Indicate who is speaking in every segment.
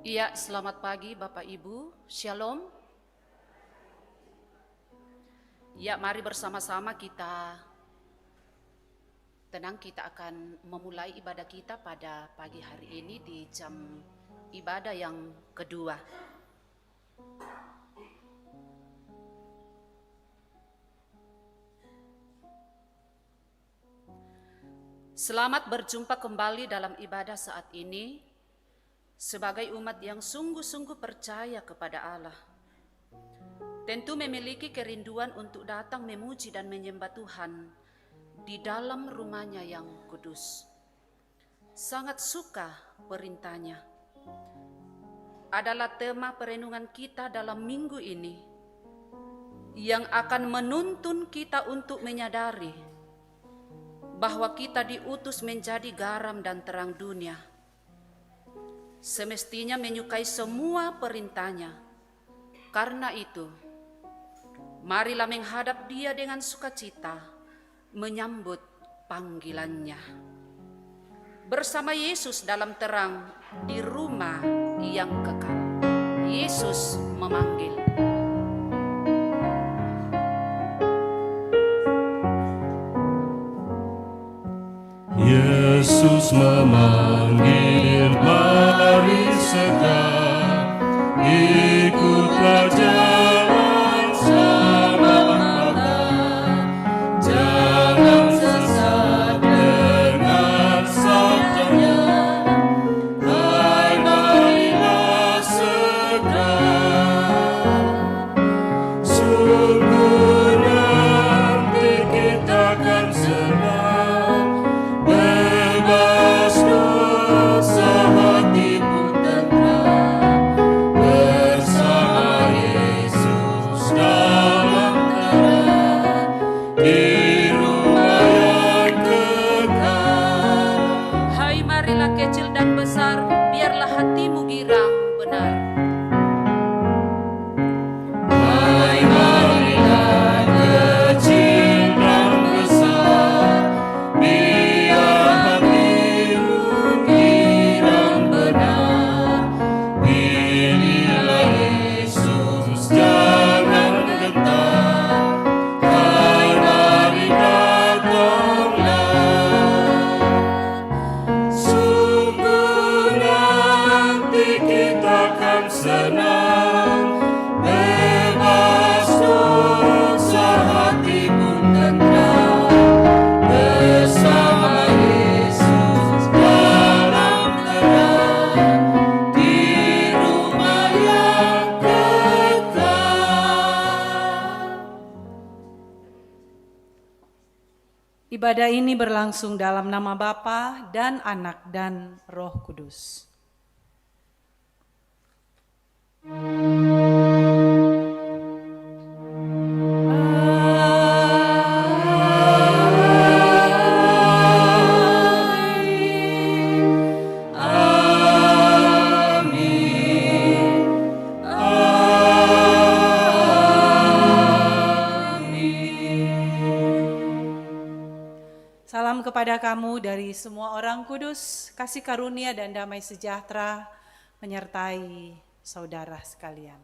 Speaker 1: Iya, selamat pagi Bapak Ibu, Shalom. Ya, mari bersama-sama kita akan memulai ibadah kita pada pagi hari ini di jam ibadah yang kedua. Selamat berjumpa kembali dalam ibadah saat ini sebagai umat yang sungguh-sungguh percaya kepada Allah. Tentu memiliki kerinduan untuk datang memuji dan menyembah Tuhan di dalam rumahnya yang kudus. Sangat suka perintahnya. Adalah tema perenungan kita dalam minggu ini yang akan menuntun kita untuk menyadari bahwa kita diutus menjadi garam dan terang dunia. Semestinya menyukai semua perintahnya. Karena itu, marilah menghadap Dia dengan sukacita, menyambut panggilannya. Bersama Yesus dalam terang di rumah yang kekal. Yesus memanggil.
Speaker 2: Yesus memanggil, mari segera ikutlah jalan sama-sama. Jangan sesat dengan sabdanya. Hai, marilah segera. Sungguh nanti kita akan senang, bebas dosa, hati pun tenang, bersama Yesus dalam terang di rumah yang kekal.
Speaker 1: Hai, marilah kecil dan besar, biarlah hatimu girang benar.
Speaker 2: Hai, marilah kecil dan besar, biar hatimu girang benar. Pilihlah Yesus, jangan gentar. Hai, mari datanglah. Sungguh nanti kita akan senang, bebas dosa, hati pun tenang, bersama Yesus dalam terang di rumah yang kekal.
Speaker 3: Ibadah ini berlangsung dalam nama Bapa dan Anak dan Roh Kudus. Salam kepada kamu dari semua orang kudus, kasih karunia dan damai sejahtera menyertai saudara sekalian.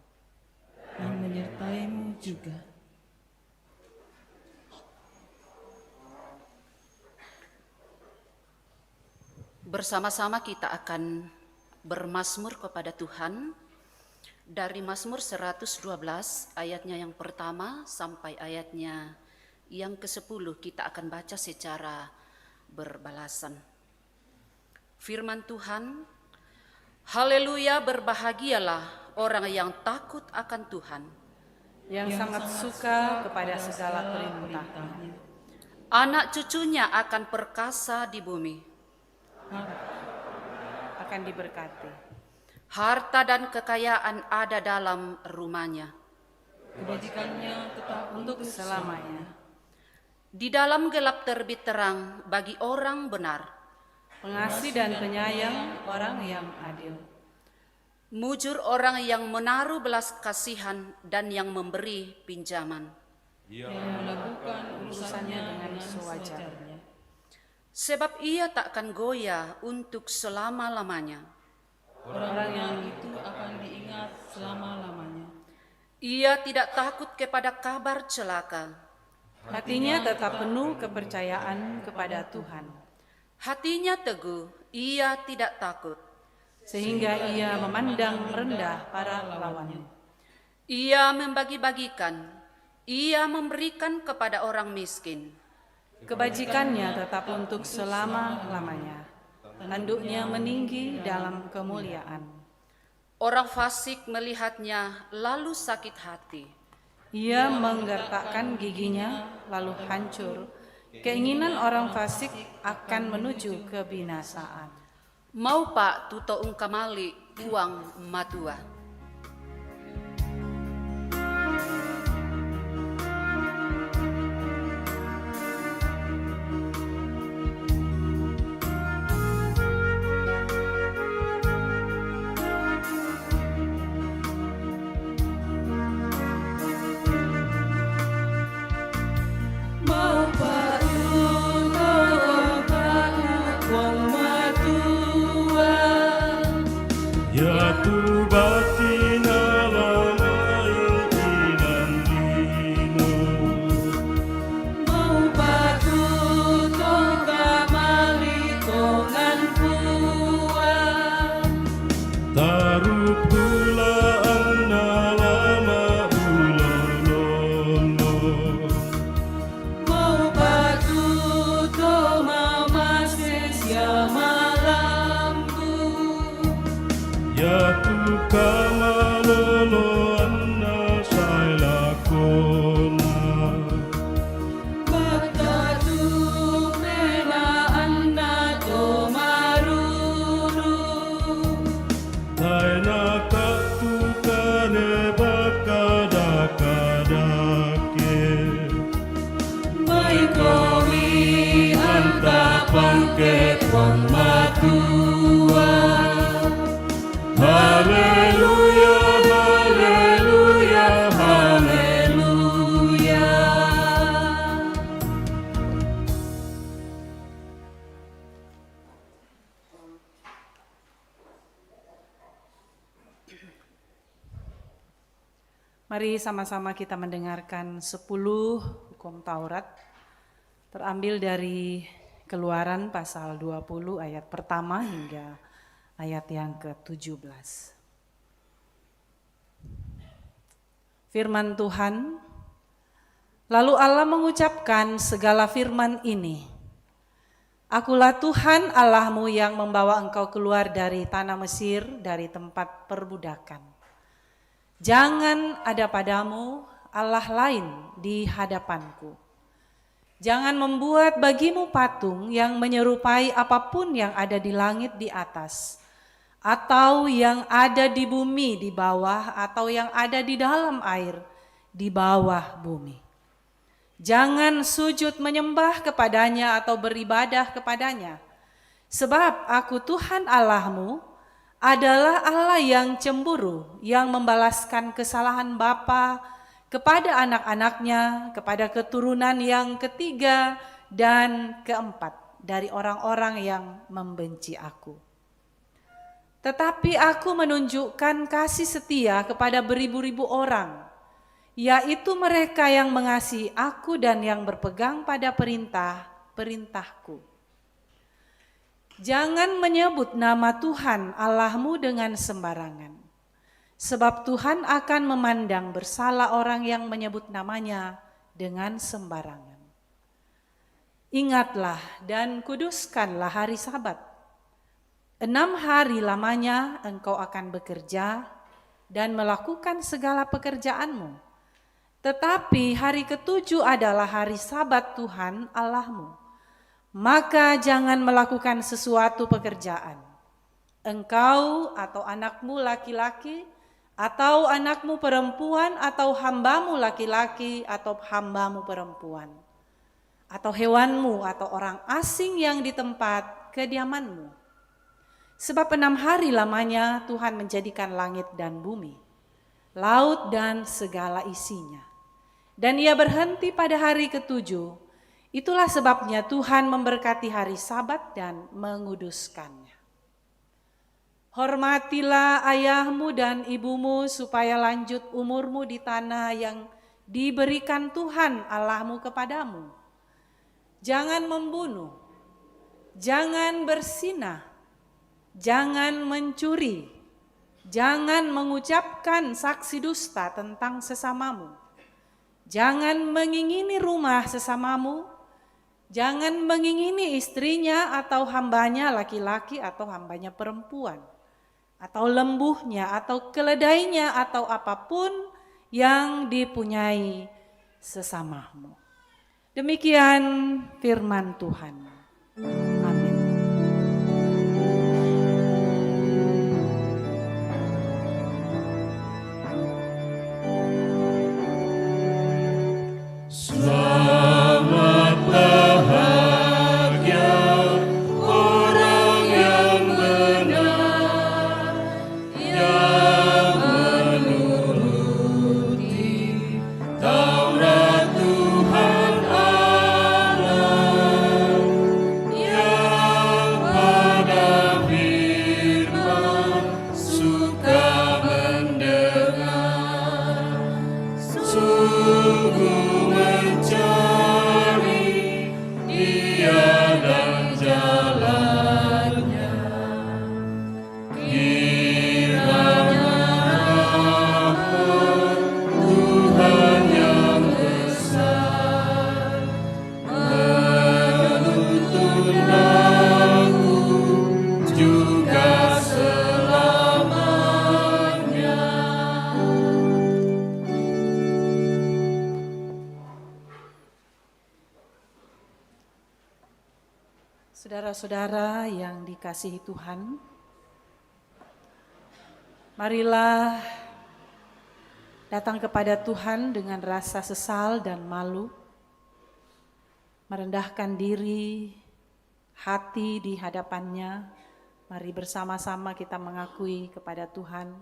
Speaker 4: Dan menyertaimu juga.
Speaker 1: Bersama-sama kita akan bermazmur kepada Tuhan dari Mazmur 112 ayatnya yang pertama sampai ayatnya yang ke-10 kita akan baca secara berbalasan. Firman Tuhan, haleluya, berbahagialah orang yang takut akan Tuhan,
Speaker 3: Yang sangat suka kepada segala perintahnya.
Speaker 1: anak cucunya akan perkasa di bumi.
Speaker 3: Akan diberkati.
Speaker 1: Harta dan kekayaan ada dalam rumahnya.
Speaker 4: Kebajikannya tetap
Speaker 3: Untuk selamanya.
Speaker 1: Di dalam gelap terbit terang bagi orang benar.
Speaker 3: Pengasih dan penyayang orang yang adil.
Speaker 1: Mujur orang yang menaruh belas kasihan dan yang memberi pinjaman.
Speaker 4: yang melakukan urusannya dengan
Speaker 3: sewajarnya.
Speaker 4: sewajarnya.
Speaker 1: Sebab ia takkan goyah untuk selama-lamanya.
Speaker 4: Orang itu akan diingat selama-lamanya.
Speaker 1: Ia tidak takut kepada kabar celaka.
Speaker 3: Hatinya tetap penuh kepercayaan kepada Tuhan,
Speaker 1: Hatinya teguh, ia tidak takut.
Speaker 3: sehingga ia memandang rendah para lawannya.
Speaker 1: Ia membagi-bagikan, ia memberikan kepada orang miskin.
Speaker 3: Kebajikannya tetap untuk selama-lamanya. Tanduknya meninggi dalam kemuliaan.
Speaker 1: Orang fasik melihatnya lalu sakit hati.
Speaker 3: Ia menggertakkan giginya lalu hancur. Keinginan orang fasik akan menuju kebinasaan.
Speaker 1: Mau pak tuto ungkamali uang matua.
Speaker 2: Mau patuh wong matua.
Speaker 5: Ya tu batina lamai inan dino.
Speaker 2: Mau patuh kamali kongan puan.
Speaker 5: Taruh pula anna lama ulolono.
Speaker 2: Mau patuh mama sesia malamku.
Speaker 5: Ya tu kamalolo anna sailakona.
Speaker 2: Bakatu mena anna to maruru.
Speaker 5: Taina katu kane bakadakadake.
Speaker 2: Mai kowi anta pangket wong matua.
Speaker 5: Haleluya, haleluya,
Speaker 2: Haleluya.
Speaker 3: Mari sama-sama kita mendengarkan 10 hukum Taurat terambil dari Keluaran pasal 20 ayat pertama hingga ayat yang ke-17. Firman Tuhan, lalu Allah mengucapkan segala firman ini. Akulah Tuhan Allahmu yang membawa engkau keluar dari tanah Mesir, dari tempat perbudakan. Jangan ada padamu Allah lain di hadapanku. Jangan membuat bagimu patung yang menyerupai apapun yang ada di langit di atas, atau yang ada di bumi di bawah, atau yang ada di dalam air di bawah bumi. Jangan sujud menyembah kepadanya atau beribadah kepadanya, sebab aku Tuhan Allahmu adalah Allah yang cemburu, yang membalaskan kesalahan bapa kepada anak-anaknya, kepada keturunan yang ketiga dan keempat dari orang-orang yang membenci aku. Tetapi aku menunjukkan kasih setia kepada beribu-ribu orang, yaitu mereka yang mengasihi aku dan yang berpegang pada perintah-perintahku. Jangan menyebut nama Tuhan Allahmu dengan sembarangan, sebab Tuhan akan memandang bersalah orang yang menyebut namanya dengan sembarangan. Ingatlah dan kuduskanlah hari Sabat. 6 hari lamanya engkau akan bekerja dan melakukan segala pekerjaanmu. Tetapi hari ke-7 adalah hari Sabat Tuhan Allahmu. Maka jangan melakukan sesuatu pekerjaan. Engkau atau anakmu laki-laki, atau anakmu perempuan, atau hambamu laki-laki, atau hambamu perempuan, atau hewanmu, atau orang asing yang di tempat kediamanmu. Sebab 6 hari lamanya Tuhan menjadikan langit dan bumi, laut dan segala isinya. Dan ia berhenti pada hari ke-7. Itulah sebabnya Tuhan memberkati hari Sabat dan menguduskannya. Hormatilah ayahmu dan ibumu supaya lanjut umurmu di tanah yang diberikan Tuhan Allahmu kepadamu. Jangan membunuh, jangan berzinah, jangan mencuri, jangan mengucapkan saksi dusta tentang sesamamu, jangan mengingini rumah sesamamu, jangan mengingini istrinya atau hambanya laki-laki atau hambanya perempuan, atau lembunya atau keledainya atau apapun yang dipunyai sesamamu. Demikian firman Tuhan. Amin.
Speaker 5: Selamat bahagia orang yang benar, yang menuruti Taurat Tuhan Allah, yang pada firman suka mendengar, sungguh mencari Dia dan jalannya. Kiranya rahmat Tuhan yang besar menuntun aku juga selamanya.
Speaker 3: Saudara-saudara yang dikasihi Tuhan, marilah datang kepada Tuhan dengan rasa sesal dan malu, merendahkan diri, hati di hadapannya. Mari bersama-sama kita mengakui kepada Tuhan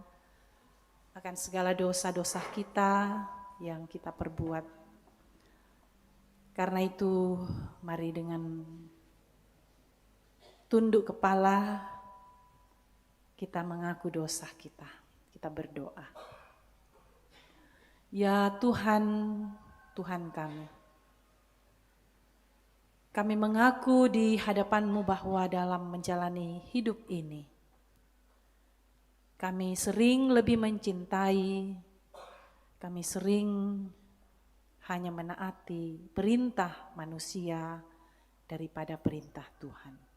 Speaker 3: akan segala dosa-dosa kita yang kita perbuat. Karena itu, mari dengan tunduk kepala, kita mengaku dosa kita. Kita berdoa. Ya Tuhan, Tuhan kami mengaku di hadapan-Mu bahwa dalam menjalani hidup ini, kami sering lebih mencintai, kami sering hanya menaati perintah manusia daripada perintah Tuhan.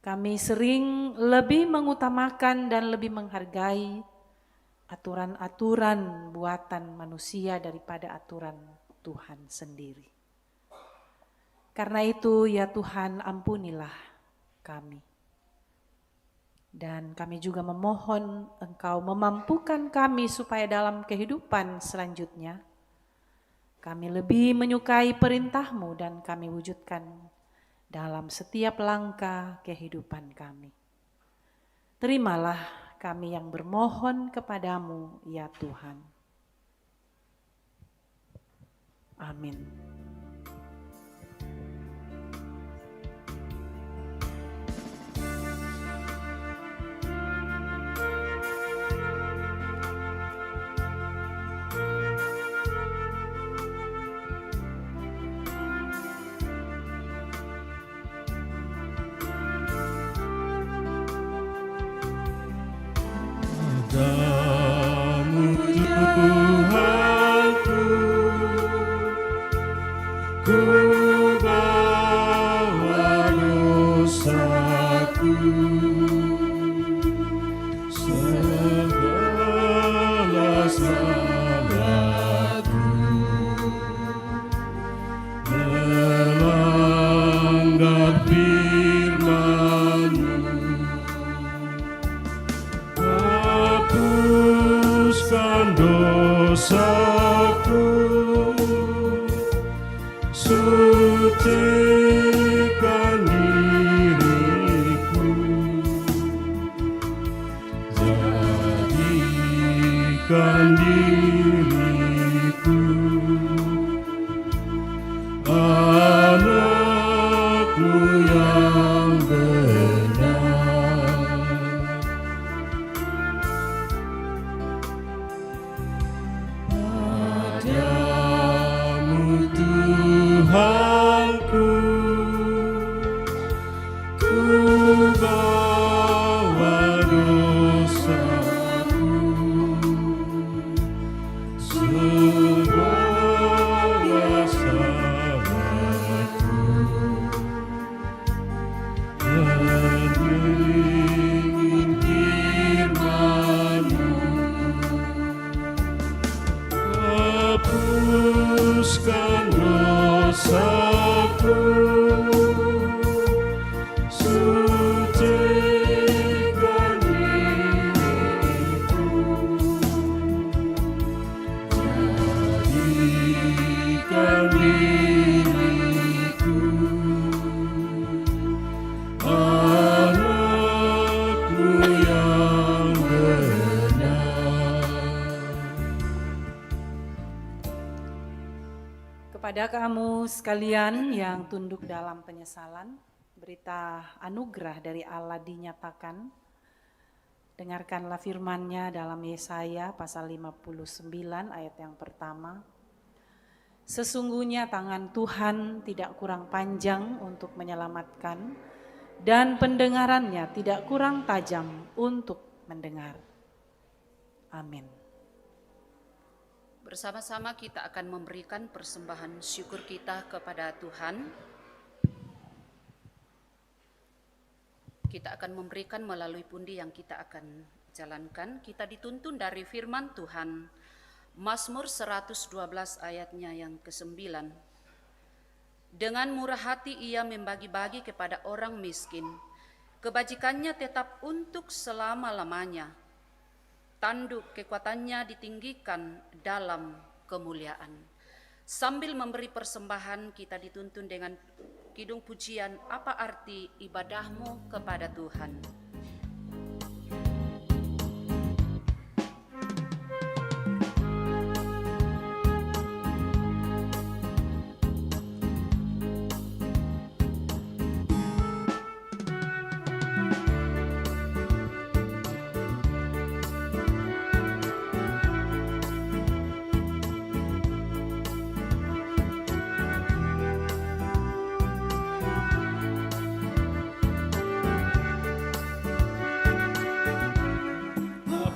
Speaker 3: Kami sering lebih mengutamakan dan lebih menghargai aturan-aturan buatan manusia daripada aturan Tuhan sendiri. Karena itu ya Tuhan, ampunilah kami. Dan kami juga memohon Engkau memampukan kami supaya dalam kehidupan selanjutnya kami lebih menyukai perintah-Mu dan kami wujudkan dalam setiap langkah kehidupan kami. Terimalah kami yang bermohon kepadamu, ya Tuhan. Amin.
Speaker 5: Padamu Tuhanku, ku bawa dosaku, segala salahku, melanggar firman-Mu. Hapuskan dosaku, sucikan diriku, jadikan diriku anak-Mu yang benar. ingin firman-Mu. Hapuskan dosaku, sucikan diriku, jadikan diriku anak-Mu yang benar.
Speaker 3: Kepada kamu sekalian yang tunduk dalam penyesalan, berita anugerah dari Allah dinyatakan. Dengarkanlah firman-Nya dalam Yesaya pasal 59 ayat yang pertama. Sesungguhnya tangan Tuhan tidak kurang panjang untuk menyelamatkan, dan pendengarannya tidak kurang tajam untuk mendengar. Amin.
Speaker 1: Bersama-sama kita akan memberikan persembahan syukur kita kepada Tuhan. Kita akan memberikan melalui pundi yang kita akan jalankan. Kita dituntun dari firman Tuhan, Mazmur 112 ayatnya yang ke-9. Dengan murah hati ia membagi-bagi kepada orang miskin, kebajikannya tetap untuk selama-lamanya. Tanduk kekuatannya ditinggikan dalam kemuliaan. Sambil memberi persembahan, kita dituntun dengan kidung pujian, apa arti ibadahmu kepada Tuhan.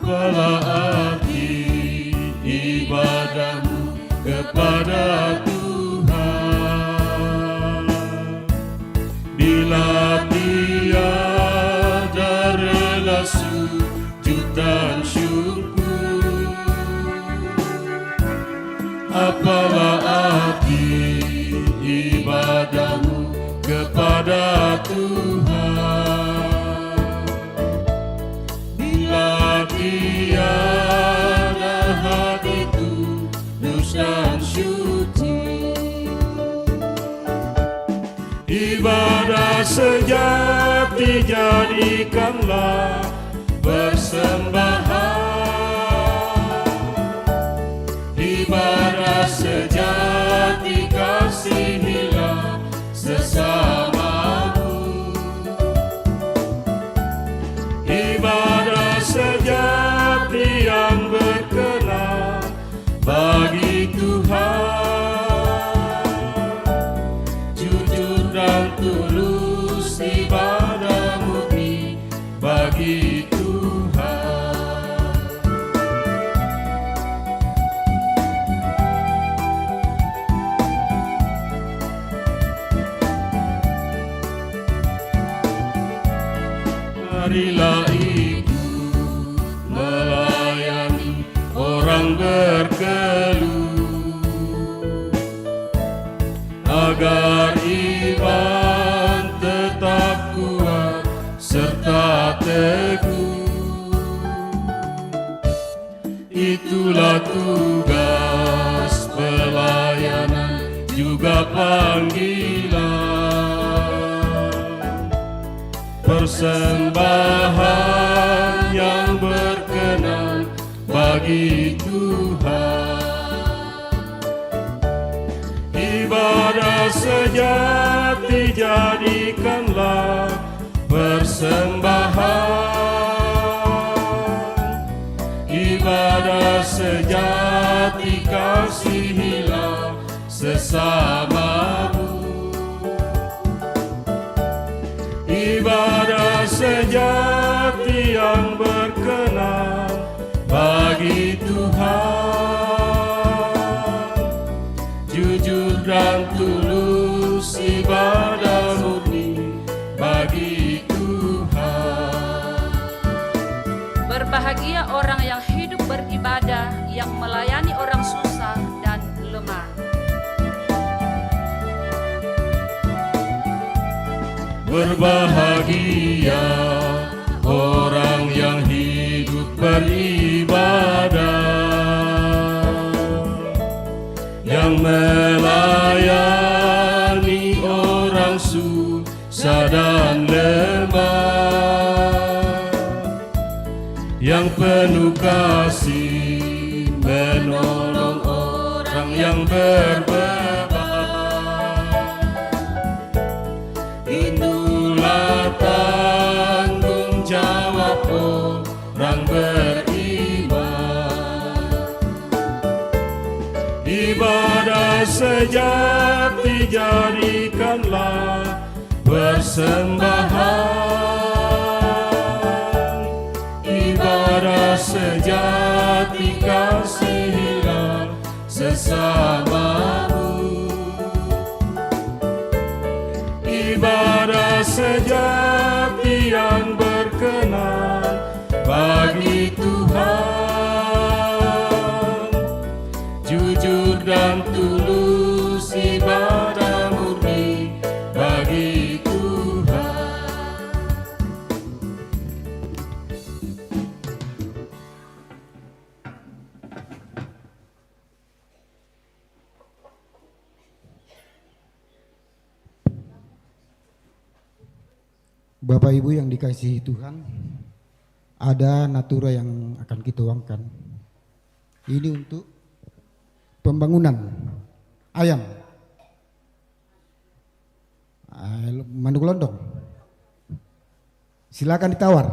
Speaker 5: Apalah arti ibadahmu kepada Tuhan, bila tiada rela sujud dan syukur? Apalah arti ibadahmu kepada Tuhan, tiada hati tulus dan suci? Ibadah sejati jadikanlah persembahan. Ibadah sejati kasihilah sesamamu. Ibadah sejati yang berkenan bagi Tuhan, jujur dan tulus ibadah murni bagi Tuhan. Marilah orang berkeluh, agar iman tetap kuat serta teguh. Itulah tugas pelayanan juga panggilan, persembahan yang berkenan bagi Tuhan. Ibadah sejati jadikanlah persembahan. Ibadah sejati kasihilah sesamamu. Ibadah sejati yang berkenan bagi Tuhan, jujur dan tulus ibadah murni bagi Tuhan.
Speaker 1: Berbahagia orang yang hidup beribadah, yang melayani orang susah dan lemah.
Speaker 5: Berbahagia orang yang hidup beribadah, yang melayani orang susah dan lemah, yang penuh kasih menolong orang yang berbeban. Itulah tanggung jawab orang beriman. Ibadah sejati jadikanlah persembahan. Ibadah sejati kasihilah sesamamu. Ibadah sejati yang berkenan bagi Tuhan. Jujur dan tulus ibadah murni bagi Tuhan.
Speaker 6: Bapak Ibu yang dikasihi Tuhan, ada natura yang akan kita tuangkan. Ini untuk pembangunan ayam Manuk Londong. Silakan ditawar.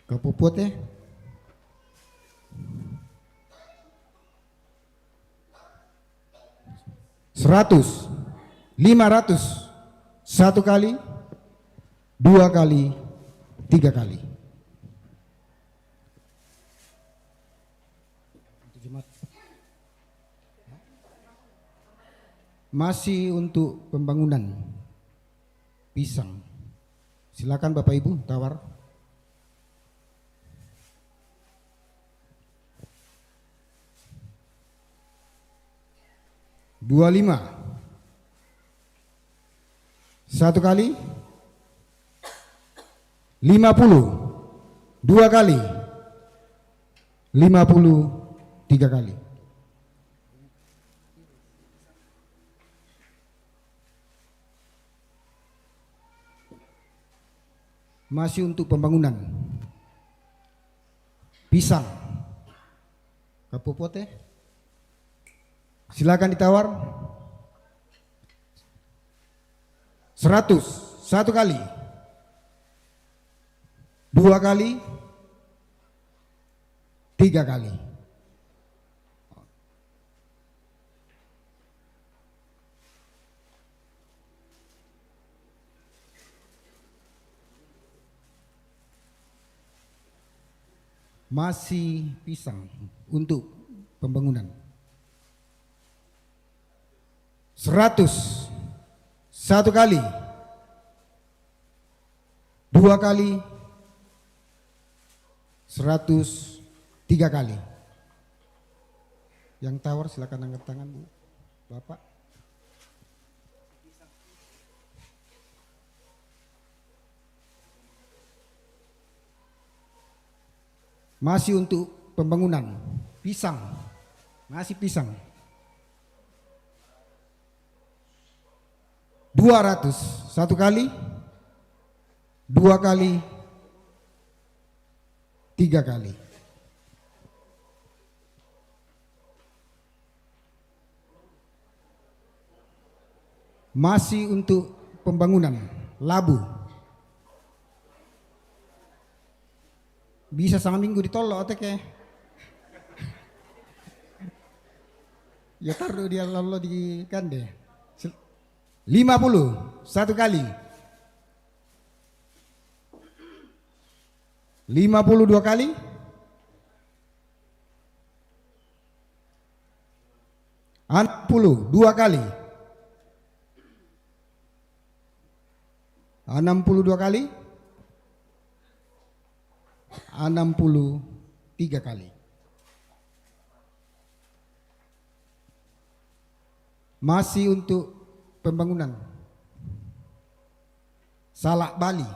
Speaker 6: Kapuputnya 100, 500, 1 kali, 2 kali, 3 kali. Masih untuk pembangunan pisang. Silakan Bapak Ibu tawar. $25, 1 kali, 50, 2 kali, 50, 3 kali. Masih untuk pembangunan pisang Kapopote. Silakan ditawar. 100, 1 kali, 2 kali, 3 kali. Masih pisang untuk pembangunan. 100, 1 kali, 2 kali, 100, 3 kali. Yang tawar silakan angkat tangan Bu, Bapak. Masih untuk pembangunan pisang, masih pisang. 200, 1 kali, 2 kali, 3 kali. Masih untuk pembangunan labu. Bisa sama minggu ditolok oteknya. Ya taruh dia lalu di kande. 50, 1 kali. 52 kali. 62 kali. 62 kali. 63 kali. Masih untuk pembangunan Salak Bali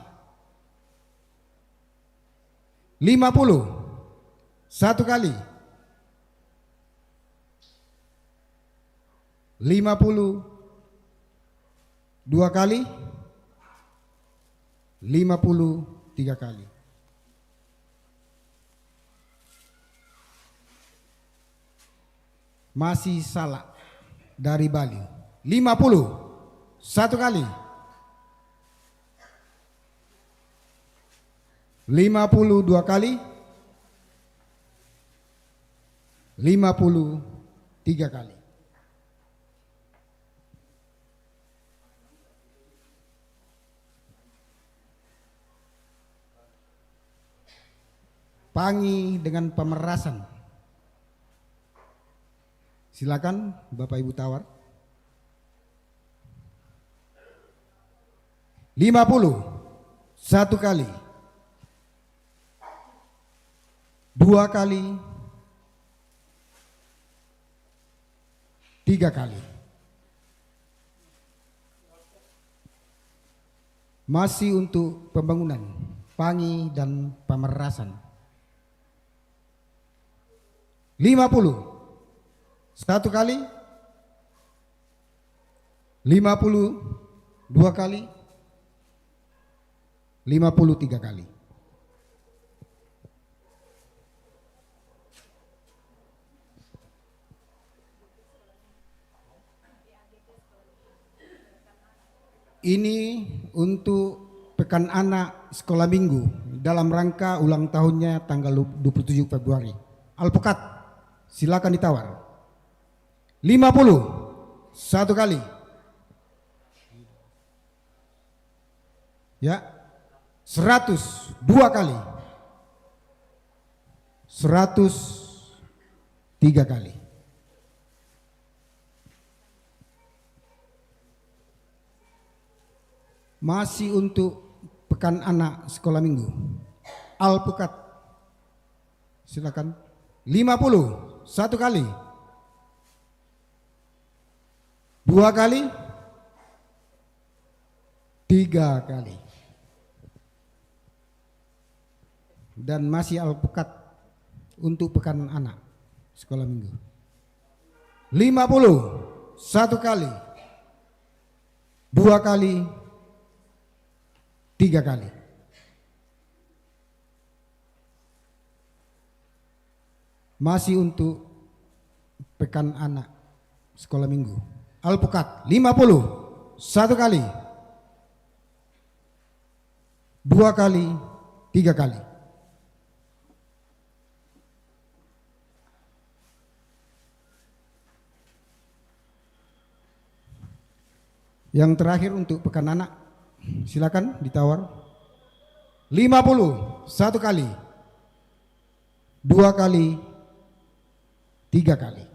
Speaker 6: 51 kali. 52 kali. 53 kali. Masih Salak dari Bali 51 kali. 52 kali. 53 kali. Pangi dengan pemerasan. Silakan Bapak Ibu tawar. 51 kali. 2 kali. 3 kali. Masih untuk pembangunan Pangi dan pemerasan 51 kali. 52 kali. 53 kali. Ini untuk Pekan Anak Sekolah Minggu dalam rangka ulang tahunnya tanggal 27 Februari. Alpukat, silakan ditawar. 51 kali. Ya. 102 kali. 103 kali. Masih untuk Pekan Anak Sekolah Minggu. Alpukat, silakan. 51 kali. 2 kali. 3 kali. Dan masih alpukat untuk Pekan Anak Sekolah Minggu. 51 kali. 2 kali. 3 kali. Masih untuk Pekan Anak Sekolah Minggu. Alpukat 51 kali. 2 kali. 3 kali. Yang terakhir untuk Pekan Anak, silakan ditawar. 51 kali. 2 kali. 3 kali.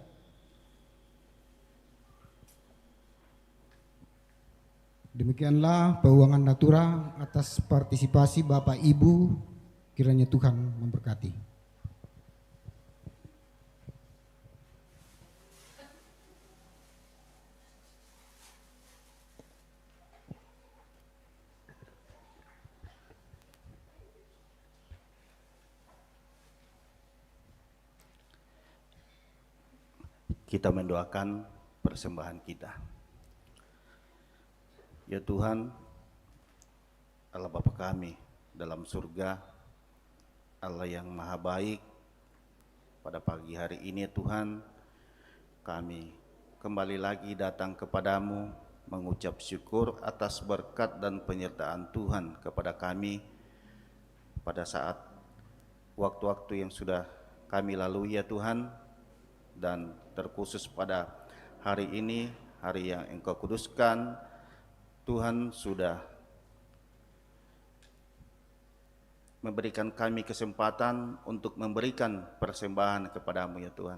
Speaker 6: Demikianlah pauangan Natura atas partisipasi Bapak Ibu, kiranya Tuhan memberkati.
Speaker 7: Kita mendoakan persembahan kita. Ya Tuhan, Allah Bapa kami dalam surga, Allah yang maha baik, pada pagi hari ini ya Tuhan, kami kembali lagi datang kepadamu mengucap syukur atas berkat dan penyertaan Tuhan kepada kami pada saat waktu-waktu yang sudah kami lalui ya Tuhan, dan terkhusus pada hari ini, hari yang Engkau kuduskan, Tuhan sudah memberikan kami kesempatan untuk memberikan persembahan kepadamu ya Tuhan.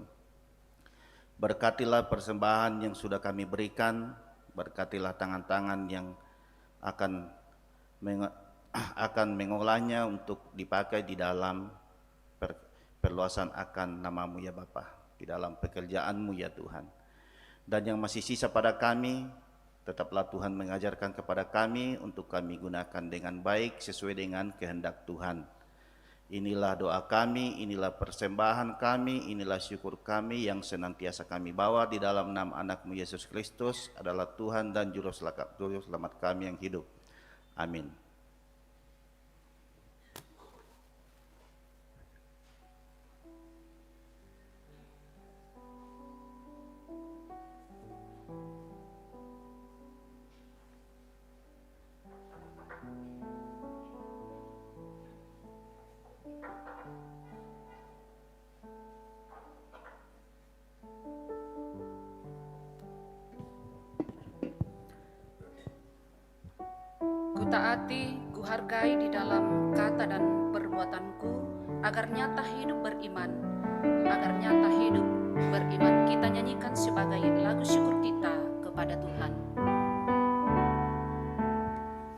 Speaker 7: Berkatilah persembahan yang sudah kami berikan, berkatilah tangan-tangan yang akan mengolahnya untuk dipakai di dalam perluasan akan nama-Mu ya Bapa, di dalam pekerjaan-Mu ya Tuhan. Dan yang masih sisa pada kami, tetaplah Tuhan mengajarkan kepada kami untuk kami gunakan dengan baik sesuai dengan kehendak Tuhan. Inilah doa kami, inilah persembahan kami, inilah syukur kami yang senantiasa kami bawa di dalam nama anak-Mu Yesus Kristus adalah Tuhan dan Juru Selamat kami yang hidup. Amin.
Speaker 1: Kutaati, kuhargai di dalam kata dan perbuatanku, agar nyata hidup beriman. Agar nyata hidup beriman, kita nyanyikan sebagai lagu syukur kita kepada Tuhan.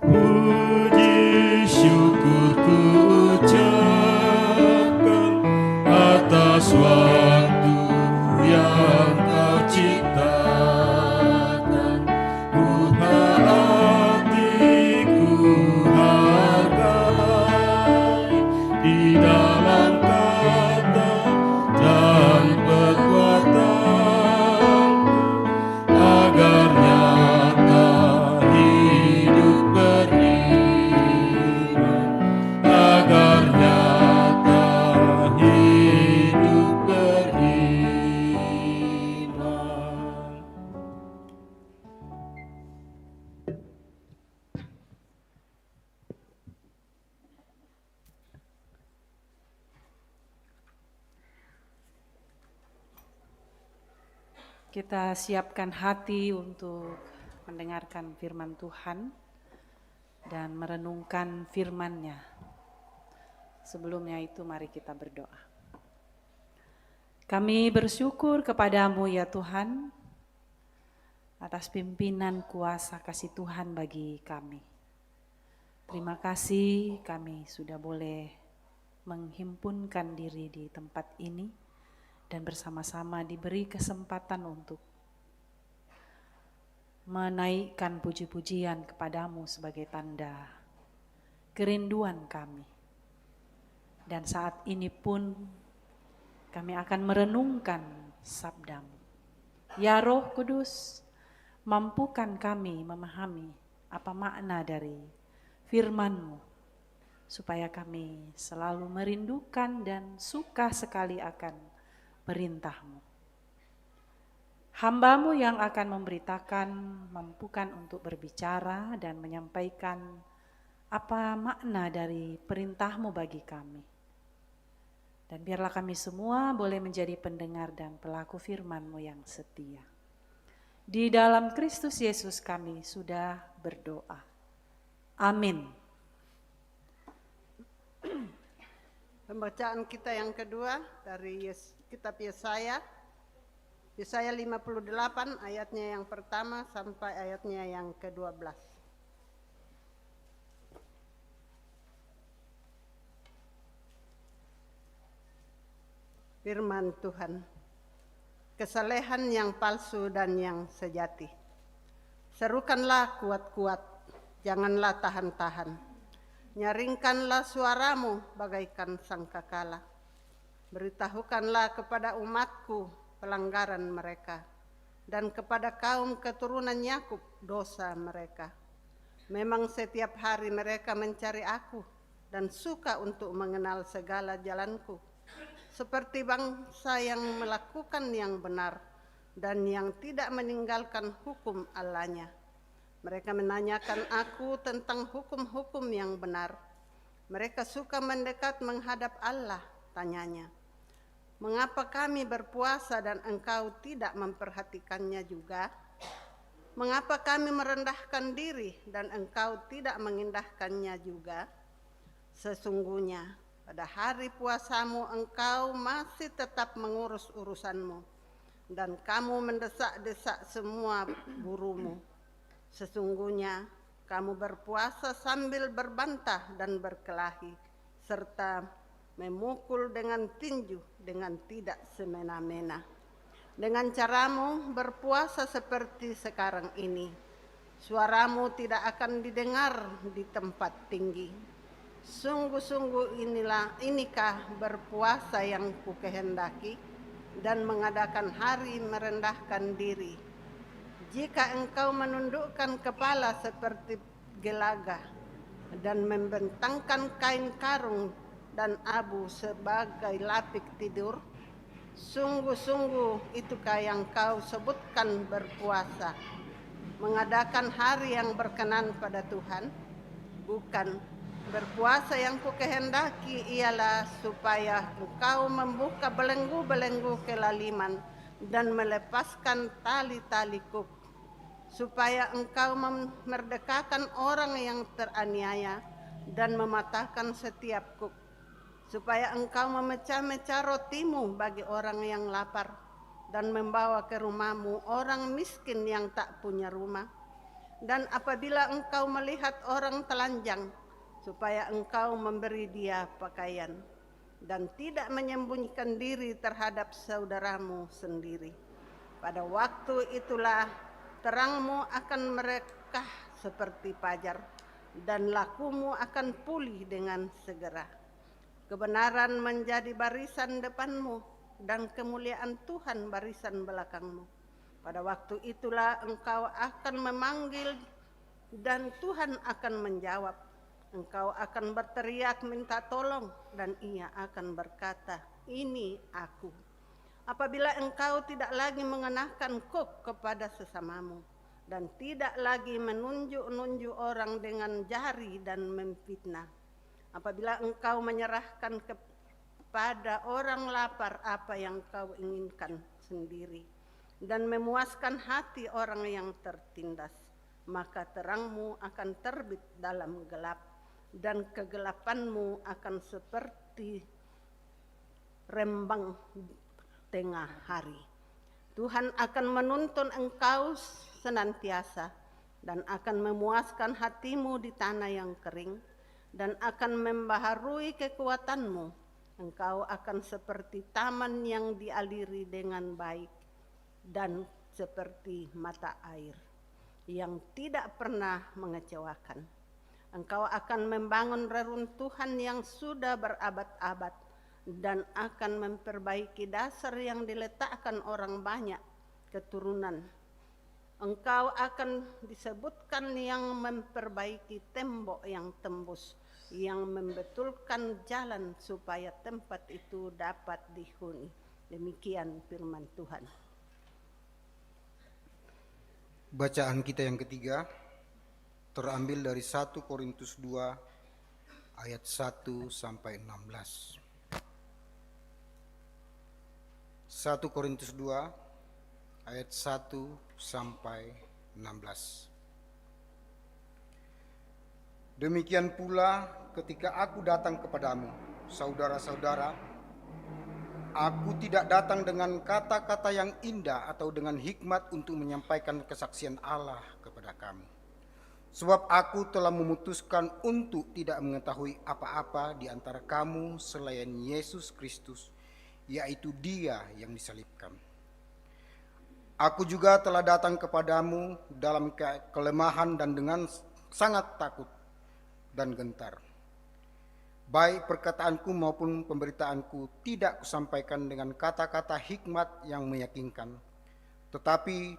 Speaker 5: Puji syukurku ucapkan atas waktu yang Kau ciptakan. Ku taati, ku hargai di dalam kata dan perbuatan, agar nyata hidup beriman, agar nyata hidup beriman.
Speaker 3: Kita siapkan hati untuk mendengarkan firman Tuhan dan merenungkan firman-Nya. Sebelumnya itu mari kita berdoa. Kami bersyukur kepadamu ya Tuhan atas pimpinan kuasa kasih Tuhan bagi kami. Terima kasih kami sudah boleh menghimpunkan diri di tempat ini dan bersama-sama diberi kesempatan untuk menaikkan puji-pujian kepadamu sebagai tanda kerinduan kami. Dan saat ini pun kami akan merenungkan sabdamu. Ya Roh Kudus, mampukan kami memahami apa makna dari firman-Mu, supaya kami selalu merindukan dan suka sekali akan perintah-Mu. Hamba-Mu yang akan memberitakan, mampukan untuk berbicara dan menyampaikan apa makna dari perintah-Mu bagi kami. Dan biarlah kami semua boleh menjadi pendengar dan pelaku firman-Mu yang setia. Di dalam Kristus Yesus kami sudah berdoa. Amin.
Speaker 8: Pembacaan kita yang kedua dari kitab Yesaya 58 ayatnya yang pertama sampai ayatnya yang ke-12. Firman Tuhan, kesalehan yang palsu dan yang sejati. Serukanlah kuat-kuat, janganlah tahan-tahan. Nyaringkanlah suaramu bagaikan sangkakala. Beritahukanlah kepada umatku pelanggaran mereka, dan kepada kaum keturunan Yakub dosa mereka. Memang setiap hari mereka mencari aku, dan suka untuk mengenal segala jalanku. Seperti bangsa yang melakukan yang benar, dan yang tidak meninggalkan hukum Allahnya. Mereka menanyakan aku tentang hukum-hukum yang benar. Mereka suka mendekat menghadap Allah, tanyanya. Mengapa kami berpuasa dan engkau tidak memperhatikannya juga? Mengapa kami merendahkan diri dan engkau tidak mengindahkannya juga? Sesungguhnya pada hari puasamu engkau masih tetap mengurus urusanmu, dan kamu mendesak-desak semua burumu. Sesungguhnya kamu berpuasa sambil berbantah dan berkelahi, serta memukul dengan tinju dengan tidak semena-mena. Dengan caramu berpuasa seperti sekarang ini, suaramu tidak akan didengar di tempat tinggi. Sungguh-sungguh inikah berpuasa yang kukehendaki dan mengadakan hari merendahkan diri. Jika engkau menundukkan kepala seperti gelaga dan membentangkan kain karung dan abu sebagai lapik tidur, sungguh-sungguh itukah yang kau sebutkan berpuasa, mengadakan hari yang berkenan pada Tuhan? Bukan, berpuasa yang kukehendaki ialah supaya engkau membuka belenggu-belenggu kelaliman dan melepaskan tali-tali kuk, supaya engkau memerdekakan orang yang teraniaya dan mematahkan setiap kuk, supaya engkau memecah-mecah rotimu bagi orang yang lapar dan membawa ke rumahmu orang miskin yang tak punya rumah. Dan apabila engkau melihat orang telanjang, supaya engkau memberi dia pakaian dan tidak menyembunyikan diri terhadap saudaramu sendiri. Pada waktu itulah terangmu akan merekah seperti fajar dan lakumu akan pulih dengan segera. Kebenaran menjadi barisan depanmu dan kemuliaan Tuhan barisan belakangmu. Pada waktu itulah engkau akan memanggil dan Tuhan akan menjawab. Engkau akan berteriak minta tolong dan ia akan berkata, ini aku. Apabila engkau tidak lagi mengenakan kuk kepada sesamamu dan tidak lagi menunjuk-nunjuk orang dengan jari dan memfitnah. Apabila engkau menyerahkan kepada orang lapar apa yang kau inginkan sendiri dan memuaskan hati orang yang tertindas, maka terangmu akan terbit dalam gelap dan kegelapanmu akan seperti rembang tengah hari. Tuhan akan menuntun engkau senantiasa dan akan memuaskan hatimu di tanah yang kering dan akan membaharui kekuatanmu. Engkau akan seperti taman yang dialiri dengan baik dan seperti mata air yang tidak pernah mengecewakan. Engkau akan membangun reruntuhan yang sudah berabad-abad dan akan memperbaiki dasar yang diletakkan orang banyak keturunan. Engkau akan disebutkan yang memperbaiki tembok yang tembus, yang membetulkan jalan supaya tempat itu dapat dihuni. Demikian firman Tuhan.
Speaker 9: Bacaan kita yang ketiga terambil dari 1 Korintus 2 ayat 1 sampai 16. 1 Korintus 2 ayat 1 sampai 16. Demikian pula ketika aku datang kepadamu, saudara-saudara, aku tidak datang dengan kata-kata yang indah atau dengan hikmat untuk menyampaikan kesaksian Allah kepada kamu. Sebab aku telah memutuskan untuk tidak mengetahui apa-apa di antara kamu selain Yesus Kristus, yaitu Dia yang disalibkan. Aku juga telah datang kepadamu dalam kelemahan dan dengan sangat takut dan gentar. Baik perkataanku maupun pemberitaanku tidak kusampaikan dengan kata-kata hikmat yang meyakinkan, tetapi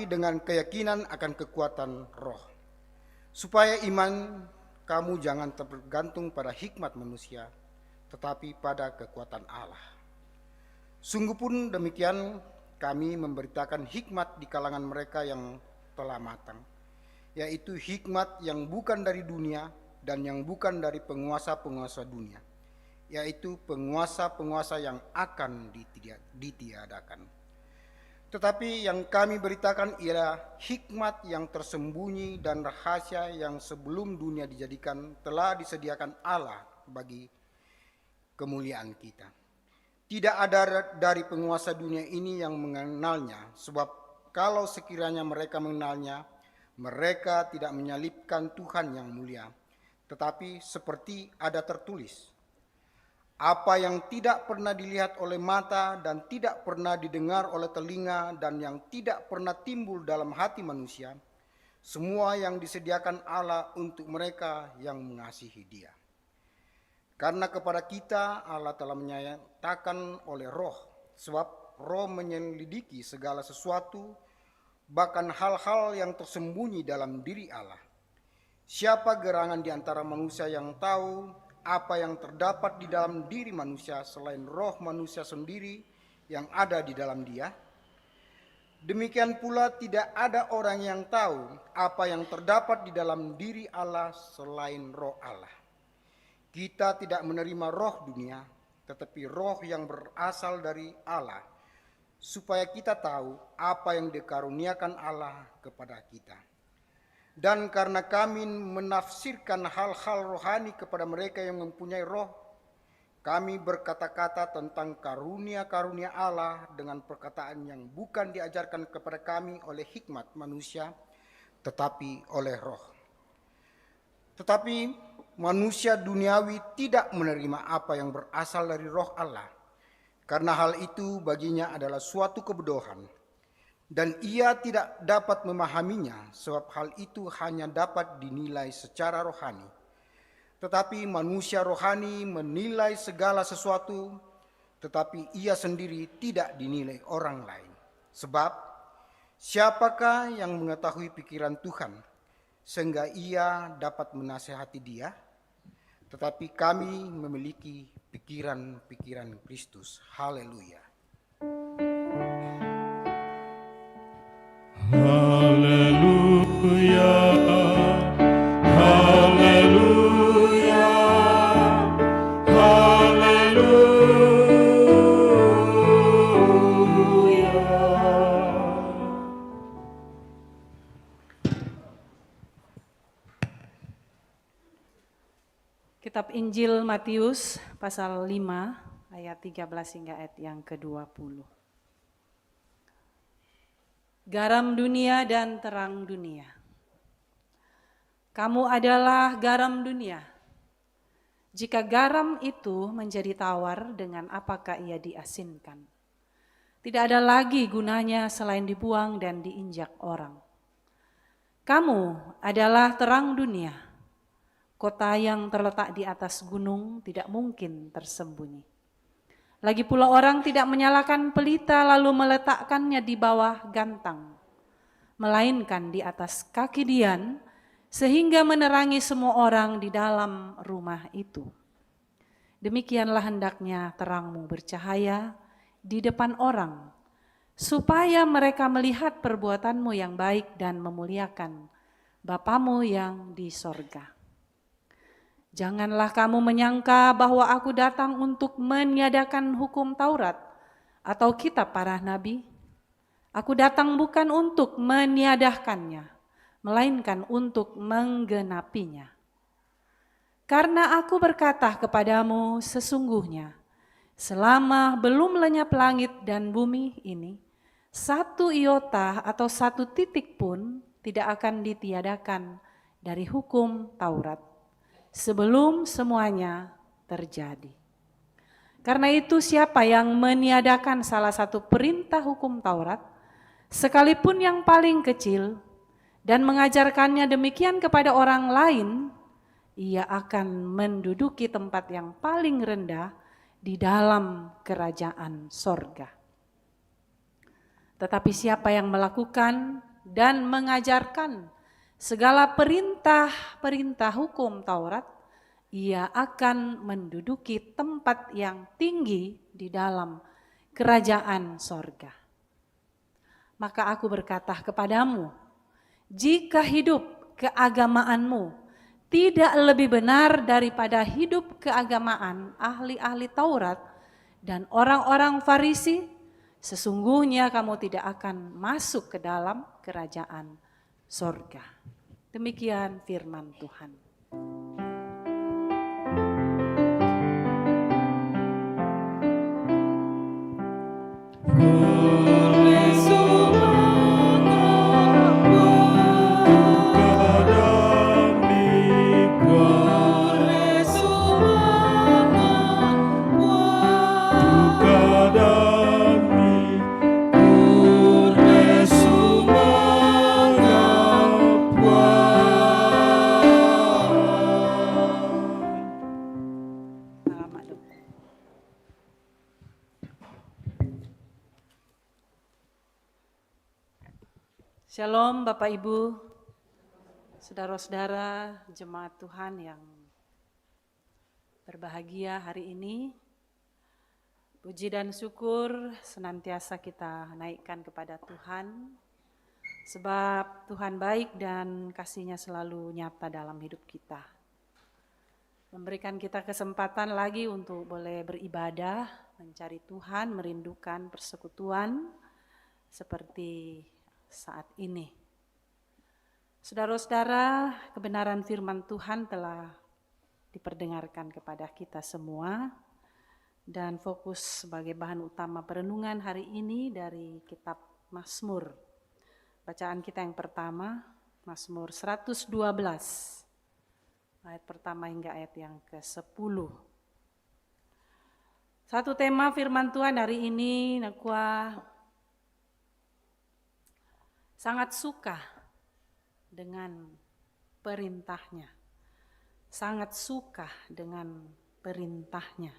Speaker 9: dengan keyakinan akan kekuatan roh, supaya iman kamu jangan tergantung pada hikmat manusia, tetapi pada kekuatan Allah. Sungguh pun demikian kami memberitakan hikmat di kalangan mereka yang telah matang, yaitu hikmat yang bukan dari dunia dan yang bukan dari penguasa-penguasa dunia, yaitu penguasa-penguasa yang akan ditiadakan. Tetapi yang kami beritakan ialah hikmat yang tersembunyi dan rahasia yang sebelum dunia dijadikan telah disediakan Allah bagi kemuliaan kita. Tidak ada dari penguasa dunia ini yang mengenalnya, sebab kalau sekiranya mereka mengenalnya, mereka tidak menyalibkan Tuhan yang mulia, tetapi seperti ada tertulis, apa yang tidak pernah dilihat oleh mata dan tidak pernah didengar oleh telinga dan yang tidak pernah timbul dalam hati manusia, semua yang disediakan Allah untuk mereka yang mengasihi Dia. Karena kepada kita Allah telah menyatakan oleh Roh, sebab Roh menyelidiki segala sesuatu, bahkan hal-hal yang tersembunyi dalam diri Allah. Siapa gerangan di antara manusia yang tahu apa yang terdapat di dalam diri manusia selain roh manusia sendiri yang ada di dalam dia? Demikian pula tidak ada orang yang tahu apa yang terdapat di dalam diri Allah selain roh Allah. Kita tidak menerima roh dunia, tetapi roh yang berasal dari Allah, supaya kita tahu apa yang dikaruniakan Allah kepada kita. Dan karena kami menafsirkan hal-hal rohani kepada mereka yang mempunyai roh, kami berkata-kata tentang karunia-karunia Allah dengan perkataan yang bukan diajarkan kepada kami oleh hikmat manusia, tetapi oleh roh. Tetapi manusia duniawi tidak menerima apa yang berasal dari roh Allah, karena hal itu baginya adalah suatu kebodohan. Dan ia tidak dapat memahaminya, sebab hal itu hanya dapat dinilai secara rohani. Tetapi manusia rohani menilai segala sesuatu, tetapi ia sendiri tidak dinilai orang lain. Sebab siapakah yang mengetahui pikiran Tuhan, sehingga ia dapat menasihati Dia? Tetapi kami memiliki pikiran-pikiran Kristus. Haleluya.
Speaker 5: Haleluya, haleluya, haleluya.
Speaker 3: Kitab Injil Matius pasal 5 ayat 13 hingga ayat yang ke-20. Garam dunia dan terang dunia. Kamu adalah garam dunia. Jika garam itu menjadi tawar, dengan apakah ia diasinkan? Tidak ada lagi gunanya selain dibuang dan diinjak orang. Kamu adalah terang dunia. Kota yang terletak di atas gunung tidak mungkin tersembunyi. Lagi pula orang tidak menyalakan pelita lalu meletakkannya di bawah gantang, melainkan di atas kaki dian, sehingga menerangi semua orang di dalam rumah itu. Demikianlah hendaknya terangmu bercahaya di depan orang, supaya mereka melihat perbuatanmu yang baik dan memuliakan Bapamu yang di sorga. Janganlah kamu menyangka bahwa aku datang untuk meniadakan hukum Taurat atau kitab para nabi. Aku datang bukan untuk meniadakannya, melainkan untuk menggenapinya. Karena aku berkata kepadamu, sesungguhnya selama belum lenyap langit dan bumi ini, satu iota atau satu titik pun tidak akan ditiadakan dari hukum Taurat, sebelum semuanya terjadi. Karena itu siapa yang meniadakan salah satu perintah hukum Taurat, sekalipun yang paling kecil, dan mengajarkannya demikian kepada orang lain, ia akan menduduki tempat yang paling rendah di dalam kerajaan sorga. Tetapi siapa yang melakukan dan mengajarkan segala perintah-perintah hukum Taurat, ia akan menduduki tempat yang tinggi di dalam kerajaan sorga. Maka aku berkata kepadamu, jika hidup keagamaanmu tidak lebih benar daripada hidup keagamaan ahli-ahli Taurat dan orang-orang Farisi, sesungguhnya kamu tidak akan masuk ke dalam kerajaan sorga. Demikian firman Tuhan.
Speaker 5: Kadang nikmat
Speaker 3: Shalom Bapak Ibu, saudara-saudara jemaat Tuhan yang berbahagia hari ini. Puji dan syukur senantiasa kita naikkan kepada Tuhan, sebab Tuhan baik dan kasih-Nya selalu nyata dalam hidup kita. Memberikan kita kesempatan lagi untuk boleh beribadah, mencari Tuhan, merindukan persekutuan seperti saat ini. Saudara-saudara, kebenaran firman Tuhan telah diperdengarkan kepada kita semua, dan fokus sebagai bahan utama perenungan hari ini dari kitab Mazmur. Bacaan kita yang pertama, Mazmur 112, ayat pertama hingga ayat yang ke-10. Satu tema firman Tuhan hari ini, Nakwa sangat suka dengan perintahnya. Sangat suka dengan perintahnya.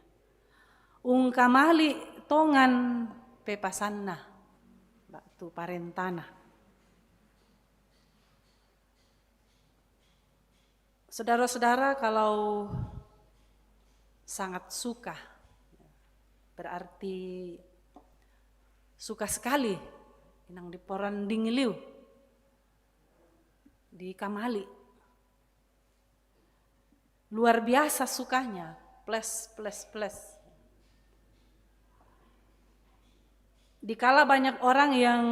Speaker 3: Ungkamali tongan pepasanna, batu parentana. Saudara-saudara, kalau sangat suka, berarti suka sekali. Inang diporanding liu, di kamali. Luar biasa sukanya, plus. Dikala banyak orang yang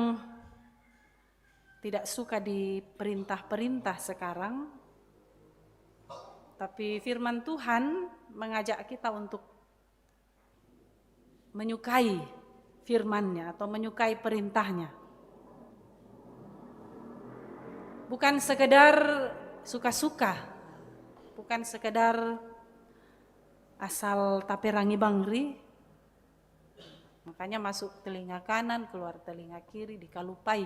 Speaker 3: tidak suka di perintah-perintah sekarang, tapi firman Tuhan mengajak kita untuk menyukai firman-Nya atau menyukai perintahnya. Bukan sekedar suka-suka, bukan sekedar asal taperangi bangri, makanya masuk telinga kanan, keluar telinga kiri, dikalupai.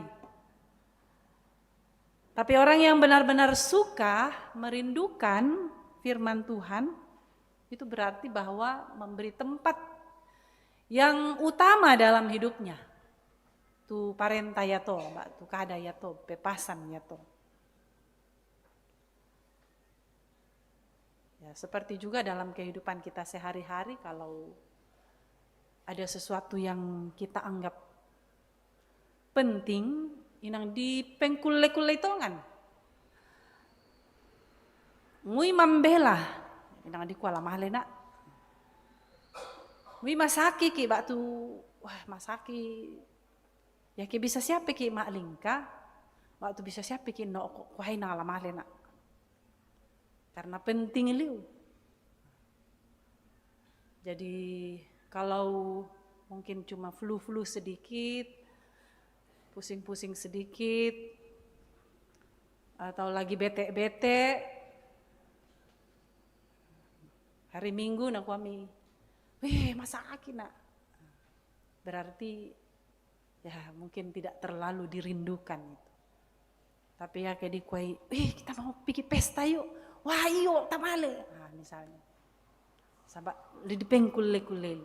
Speaker 3: Tapi orang yang benar-benar suka, merindukan firman Tuhan, itu berarti bahwa memberi tempat yang utama dalam hidupnya. Tu parenta ya to, tu kada ya to, pepasan ya to. Ya, seperti juga dalam kehidupan kita sehari-hari, kalau ada sesuatu yang kita anggap penting, inang dipengkule-kule tongan. Ngui mambela, inang dikuala mahalena. Ngui masaki ki batu, wah masaki. Ya ki bisa siapa ki mak lingka, waktu bisa siapa ki no kuhai nala mahalena. Karena penting liu. Jadi kalau mungkin cuma flu-flu sedikit, pusing-pusing sedikit, atau lagi bete-bete, hari Minggu nak kami, masa kaki nak, berarti ya mungkin tidak terlalu dirindukan itu. Tapi ya kayak dikuai, kita mau pergi pesta yuk. Wah iyo tamale, nah, misalnya, sahabat dipengkule-kule.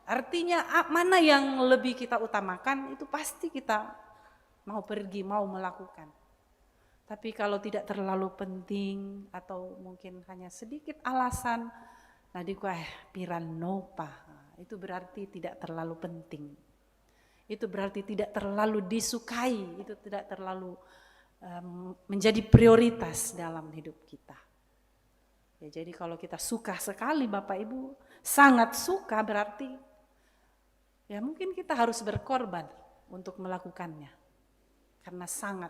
Speaker 3: Artinya mana yang lebih kita utamakan itu pasti kita mau pergi, mau melakukan. Tapi kalau tidak terlalu penting atau mungkin hanya sedikit alasan, nah piran nopa, itu berarti tidak terlalu penting. Itu berarti tidak terlalu disukai, itu tidak terlalu menjadi prioritas dalam hidup kita. Ya, jadi kalau kita suka sekali Bapak Ibu, sangat suka berarti ya mungkin kita harus berkorban untuk melakukannya. Karena sangat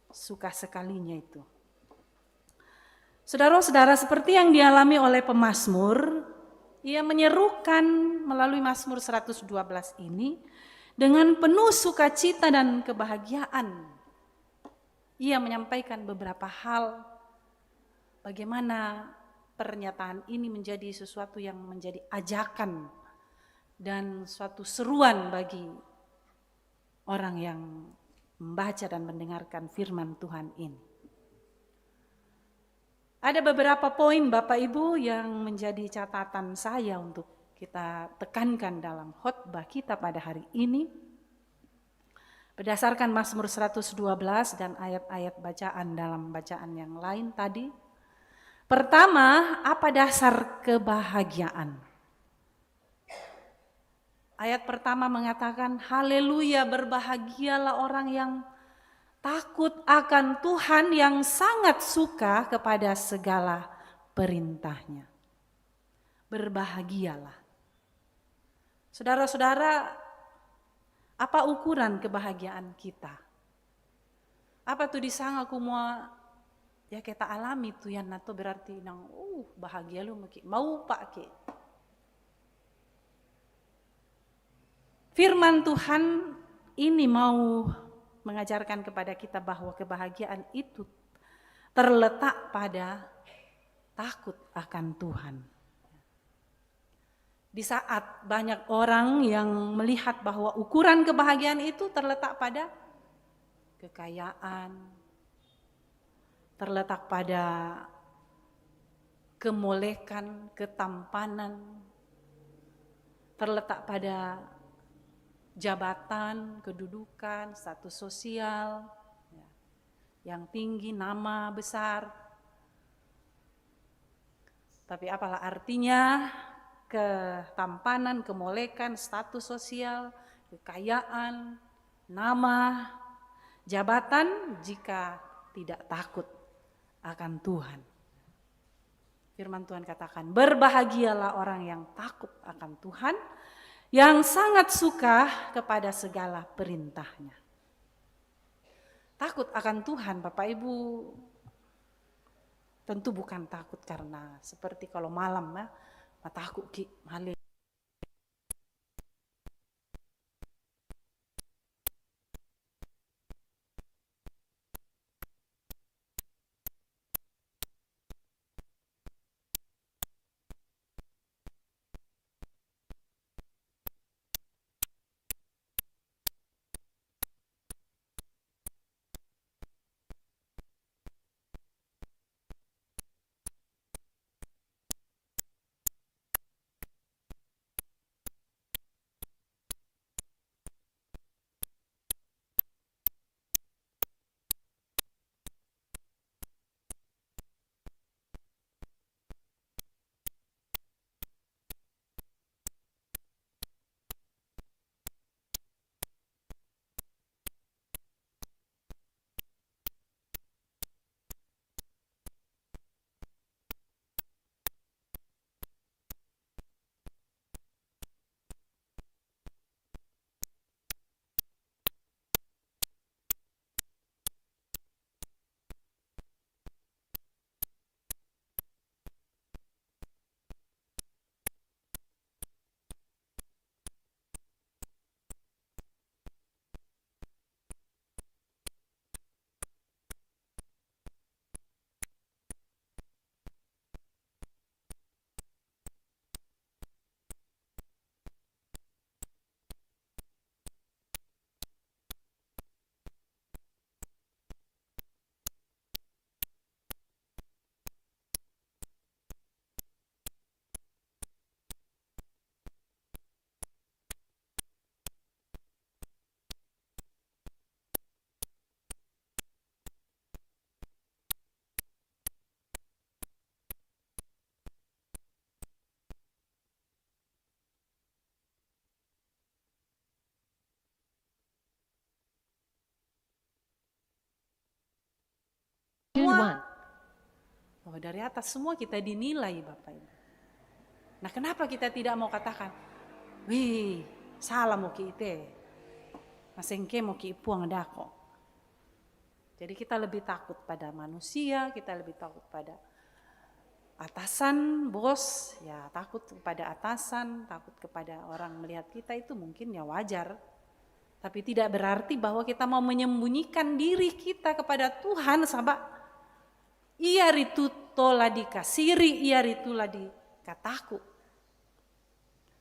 Speaker 3: suka sekalinya itu. Saudara-saudara, seperti yang dialami oleh pemazmur, ia menyerukan melalui Mazmur 112 ini dengan penuh sukacita dan kebahagiaan. Ia menyampaikan beberapa hal bagaimana pernyataan ini menjadi sesuatu yang menjadi ajakan dan suatu seruan bagi orang yang membaca dan mendengarkan firman Tuhan ini. Ada beberapa poin Bapak Ibu yang menjadi catatan saya untuk kita tekankan dalam khotbah kita pada hari ini. Berdasarkan Mazmur 112 dan ayat-ayat bacaan dalam bacaan yang lain tadi. Pertama, apa dasar kebahagiaan? Ayat pertama mengatakan, haleluya, berbahagialah orang yang takut akan Tuhan, yang sangat suka kepada segala perintahnya. Berbahagialah. Saudara-saudara, apa ukuran kebahagiaan kita? Apa tuh disanga kumua ya kita alami tuh yang nato berarti nang bahagia lu mau pak ke. Firman Tuhan ini mau mengajarkan kepada kita bahwa kebahagiaan itu terletak pada takut akan Tuhan. Di saat banyak orang yang melihat bahwa ukuran kebahagiaan itu terletak pada kekayaan, terletak pada kemolekan, ketampanan, terletak pada jabatan, kedudukan, status sosial, yang tinggi, nama besar. Tapi apalah artinya ketampanan, kemolekan, status sosial, kekayaan, nama, jabatan jika tidak takut akan Tuhan. Firman Tuhan katakan, berbahagialah orang yang takut akan Tuhan, yang sangat suka kepada segala perintahnya. Takut akan Tuhan, Bapak Ibu, tentu bukan takut karena seperti kalau malam ya, takut ki male. Bahwa dari atas semua kita dinilai Bapak Ibu. Nah kenapa kita tidak mau katakan, wih salah mau ki ite, masengke mau ki ipuang dako. Jadi kita lebih takut pada manusia, kita lebih takut pada atasan, bos, ya takut kepada atasan, takut kepada orang melihat kita itu mungkin ya wajar. Tapi tidak berarti bahwa kita mau menyembunyikan diri kita kepada Tuhan, sahabat. Ia ritu tola dikasiri, ia ritu la dikataku.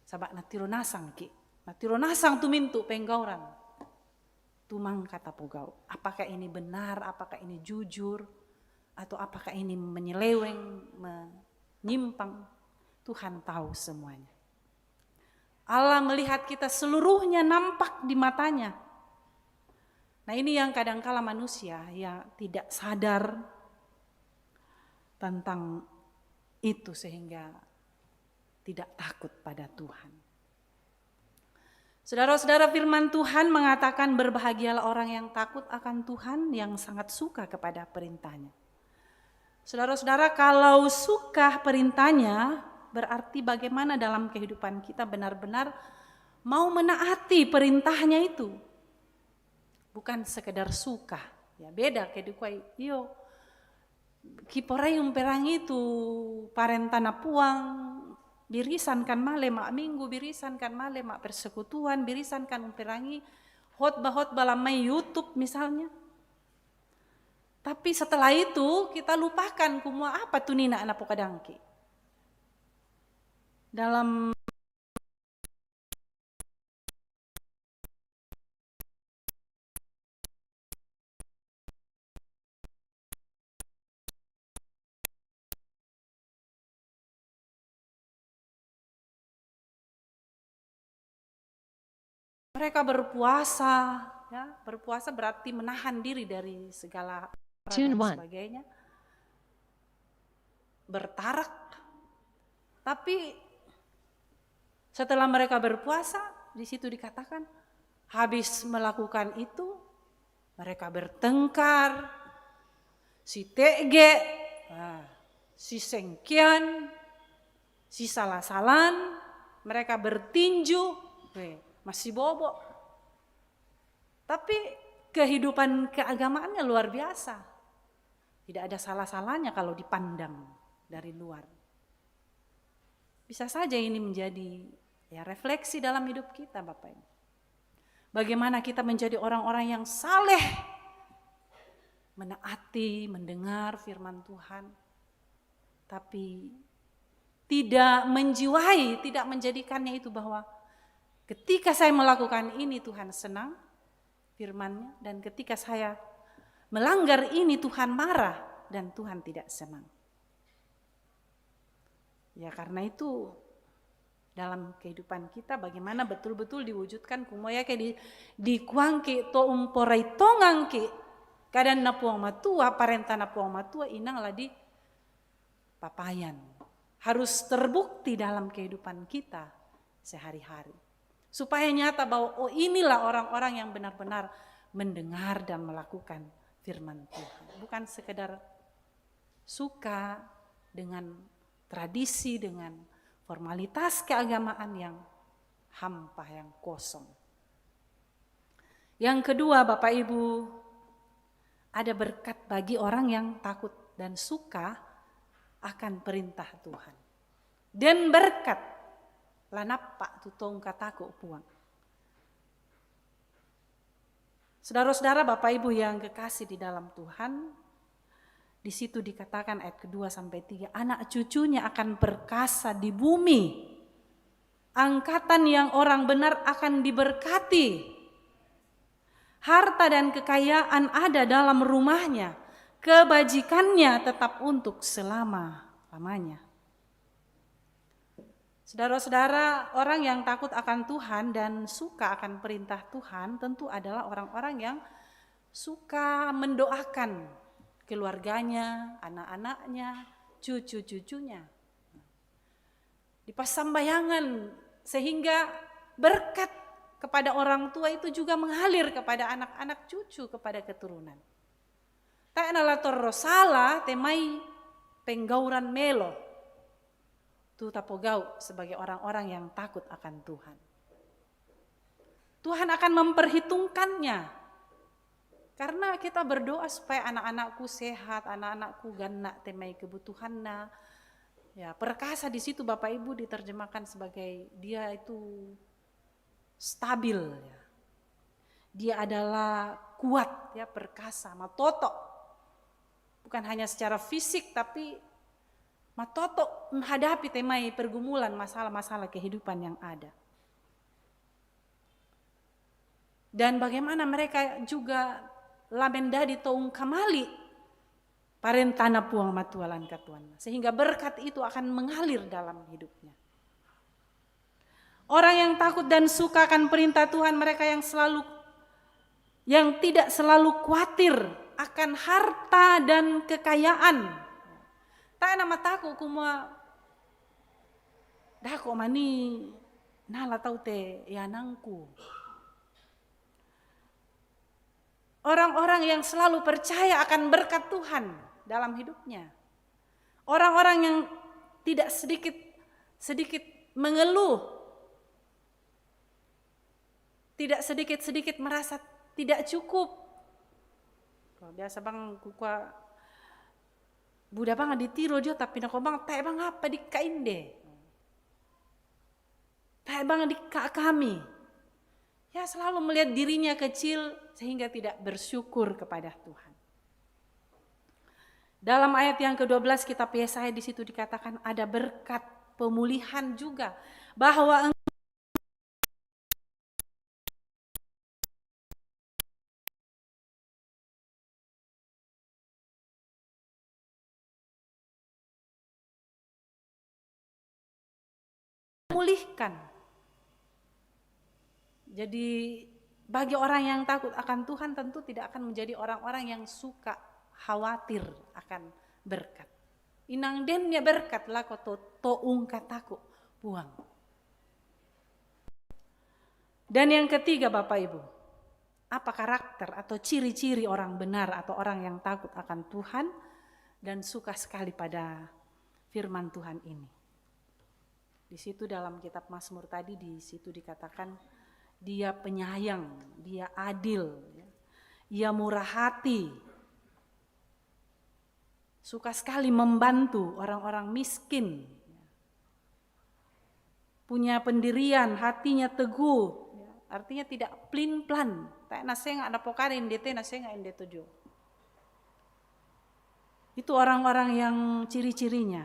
Speaker 3: Sabak natiro nasang ki, natiro nasang tu mintu penggauran. Tumang kata pugau. Apakah ini benar, apakah ini jujur, atau apakah ini menyeleweng, menyimpang. Tuhan tahu semuanya. Allah melihat kita seluruhnya nampak di matanya. Nah ini yang kadangkala manusia ya tidak sadar tentang itu sehingga tidak takut pada Tuhan. Saudara-saudara, firman Tuhan mengatakan berbahagialah orang yang takut akan Tuhan, yang sangat suka kepada perintahnya. Saudara-saudara, kalau suka perintahnya berarti bagaimana dalam kehidupan kita benar-benar mau menaati perintahnya itu. Bukan sekedar suka. Ya beda kedukai iyo kiporai perang itu parentana puang birisan kan male mak minggu, birisan kan male mak persekutuan, birisan kan umperangi hotbah lamai YouTube misalnya. Tapi setelah itu kita lupakan kumua apa tuh nina anak pokadangki. Dalam mereka berpuasa, ya, berpuasa berarti menahan diri dari segala dan sebagainya. Bertarak. Tapi setelah mereka berpuasa, di situ dikatakan habis melakukan itu mereka bertengkar, si tege, si sengkian, si salah-salan, mereka bertinju, masih bobok. Tapi kehidupan keagamaannya luar biasa. Tidak ada salah-salahnya kalau dipandang dari luar. Bisa saja ini menjadi ya refleksi dalam hidup kita Bapak Ibu. Bagaimana kita menjadi orang-orang yang saleh, menaati, mendengar firman Tuhan, tapi tidak menjiwai, tidak menjadikannya itu bahwa ketika saya melakukan ini Tuhan senang firman-Nya, dan ketika saya melanggar ini Tuhan marah dan Tuhan tidak senang. Ya karena itu dalam kehidupan kita bagaimana betul-betul diwujudkan kumoya ke di kuangki to umporai tongangki kadan na puang matua parenta na puang matua inang ladi papayan. Harus terbukti dalam kehidupan kita sehari-hari. Supaya nyata bahwa oh inilah orang-orang yang benar-benar mendengar dan melakukan firman Tuhan. Bukan sekedar suka dengan tradisi, dengan formalitas keagamaan yang hampa, yang kosong. Yang kedua Bapak Ibu, ada berkat bagi orang yang takut dan suka akan perintah Tuhan. Dan berkat lanapa tutong kataku puang. Saudara-saudara Bapak Ibu yang kekasih di dalam Tuhan, di situ dikatakan ayat kedua sampai 3, anak cucunya akan perkasa di bumi. Angkatan yang orang benar akan diberkati. Harta dan kekayaan ada dalam rumahnya. Kebajikannya tetap untuk selama-lamanya. Saudara-saudara, orang yang takut akan Tuhan dan suka akan perintah Tuhan tentu adalah orang-orang yang suka mendoakan keluarganya, anak-anaknya, cucu-cucunya. Dipasambayangan sehingga berkat kepada orang tua itu juga mengalir kepada anak-anak cucu, kepada keturunan. Tak nala torrosala temai penggauran melo. Itu tapogau sebagai orang-orang yang takut akan Tuhan. Tuhan akan memperhitungkannya. Karena kita berdoa supaya anak-anakku sehat, anak-anakku ganak temai kebutuhannya. Ya, perkasa di situ Bapak Ibu diterjemahkan sebagai dia itu stabil ya. Dia adalah kuat ya, perkasa, matoto. Bukan hanya secara fisik tapi matoto menghadapi temai pergumulan masalah-masalah kehidupan yang ada. Dan bagaimana mereka juga lamendadi toung kamali parentana puang matualan katuan. Sehingga berkat itu akan mengalir dalam hidupnya. Orang yang takut dan suka akan perintah Tuhan, mereka yang selalu yang tidak selalu khawatir akan harta dan kekayaan. Tak nama takut kuma dako mani nala tau te yanangku. Orang-orang yang selalu percaya akan berkat Tuhan dalam hidupnya. Orang-orang yang tidak sedikit mengeluh. Tidak sedikit merasa tidak cukup. Kalau biasa bang kukua budak bang ditiro jo tapi nako bang tak bang apa di kainde. Tak bang di kami. Ya selalu melihat dirinya kecil sehingga tidak bersyukur kepada Tuhan. Dalam ayat yang ke-12 kitab Yesaya di situ dikatakan ada berkat pemulihan juga, bahwa memulihkan. Jadi bagi orang yang takut akan Tuhan tentu tidak akan menjadi orang-orang yang suka khawatir akan berkat. Inang dennya berkat lah ko to ungkataku buang. Dan yang ketiga Bapak Ibu, apa karakter atau ciri-ciri orang benar atau orang yang takut akan Tuhan dan suka sekali pada firman Tuhan ini. Di situ dalam kitab Mazmur tadi di situ dikatakan dia penyayang, dia adil, ia murah hati, suka sekali membantu orang-orang miskin, punya pendirian, hatinya teguh, artinya tidak plin-plan, tak nase nggak ada pokarin, dete nase nggak ende tujuh. Itu orang-orang yang ciri-cirinya,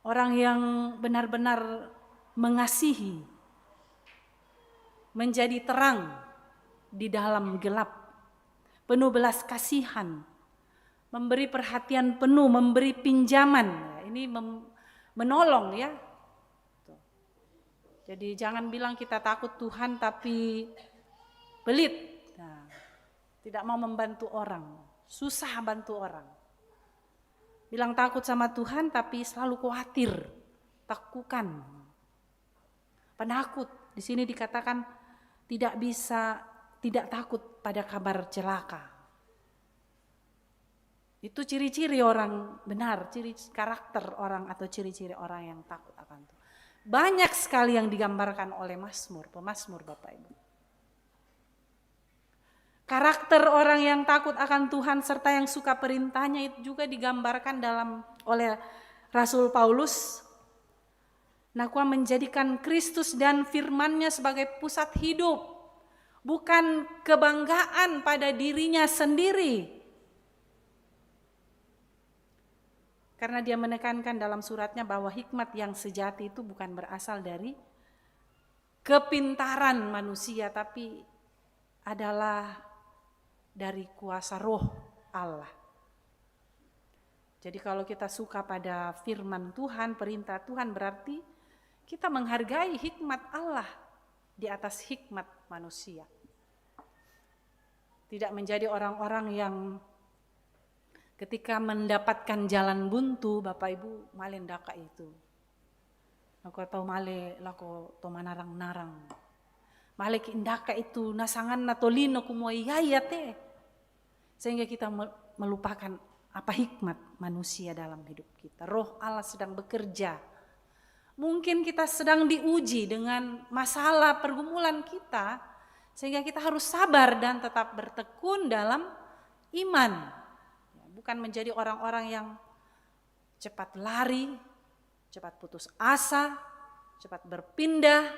Speaker 3: orang yang benar-benar mengasihi, menjadi terang di dalam gelap, penuh belas kasihan, memberi perhatian penuh, memberi pinjaman. Ini menolong ya. Jadi jangan bilang kita takut Tuhan tapi pelit. Nah, tidak mau membantu orang, susah bantu orang. Bilang takut sama Tuhan tapi selalu khawatir, takukan, penakut. Di sini dikatakan tidak takut pada kabar celaka. Itu ciri-ciri orang benar, ciri karakter orang atau ciri-ciri orang yang takut akan Tuhan. Banyak sekali yang digambarkan oleh pemazmur Bapak Ibu. Karakter orang yang takut akan Tuhan serta yang suka perintahnya itu juga digambarkan oleh Rasul Paulus. Nakwa menjadikan Kristus dan firman-Nya sebagai pusat hidup, bukan kebanggaan pada dirinya sendiri. Karena dia menekankan dalam suratnya bahwa hikmat yang sejati itu bukan berasal dari kepintaran manusia, tapi adalah dari kuasa roh Allah. Jadi kalau kita suka pada firman Tuhan, perintah Tuhan, berarti kita menghargai hikmat Allah di atas hikmat manusia. Tidak menjadi orang-orang yang ketika mendapatkan jalan buntu, Bapak Ibu malen daka itu. Aku tahu male lako to manarang-narang. Male indaka itu nasangan natolino kumoy yayate. Sehingga kita melupakan apa hikmat manusia dalam hidup kita. Roh Allah sedang bekerja. Mungkin kita sedang diuji dengan masalah pergumulan kita, sehingga kita harus sabar dan tetap bertekun dalam iman. Bukan menjadi orang-orang yang cepat lari, cepat putus asa, cepat berpindah,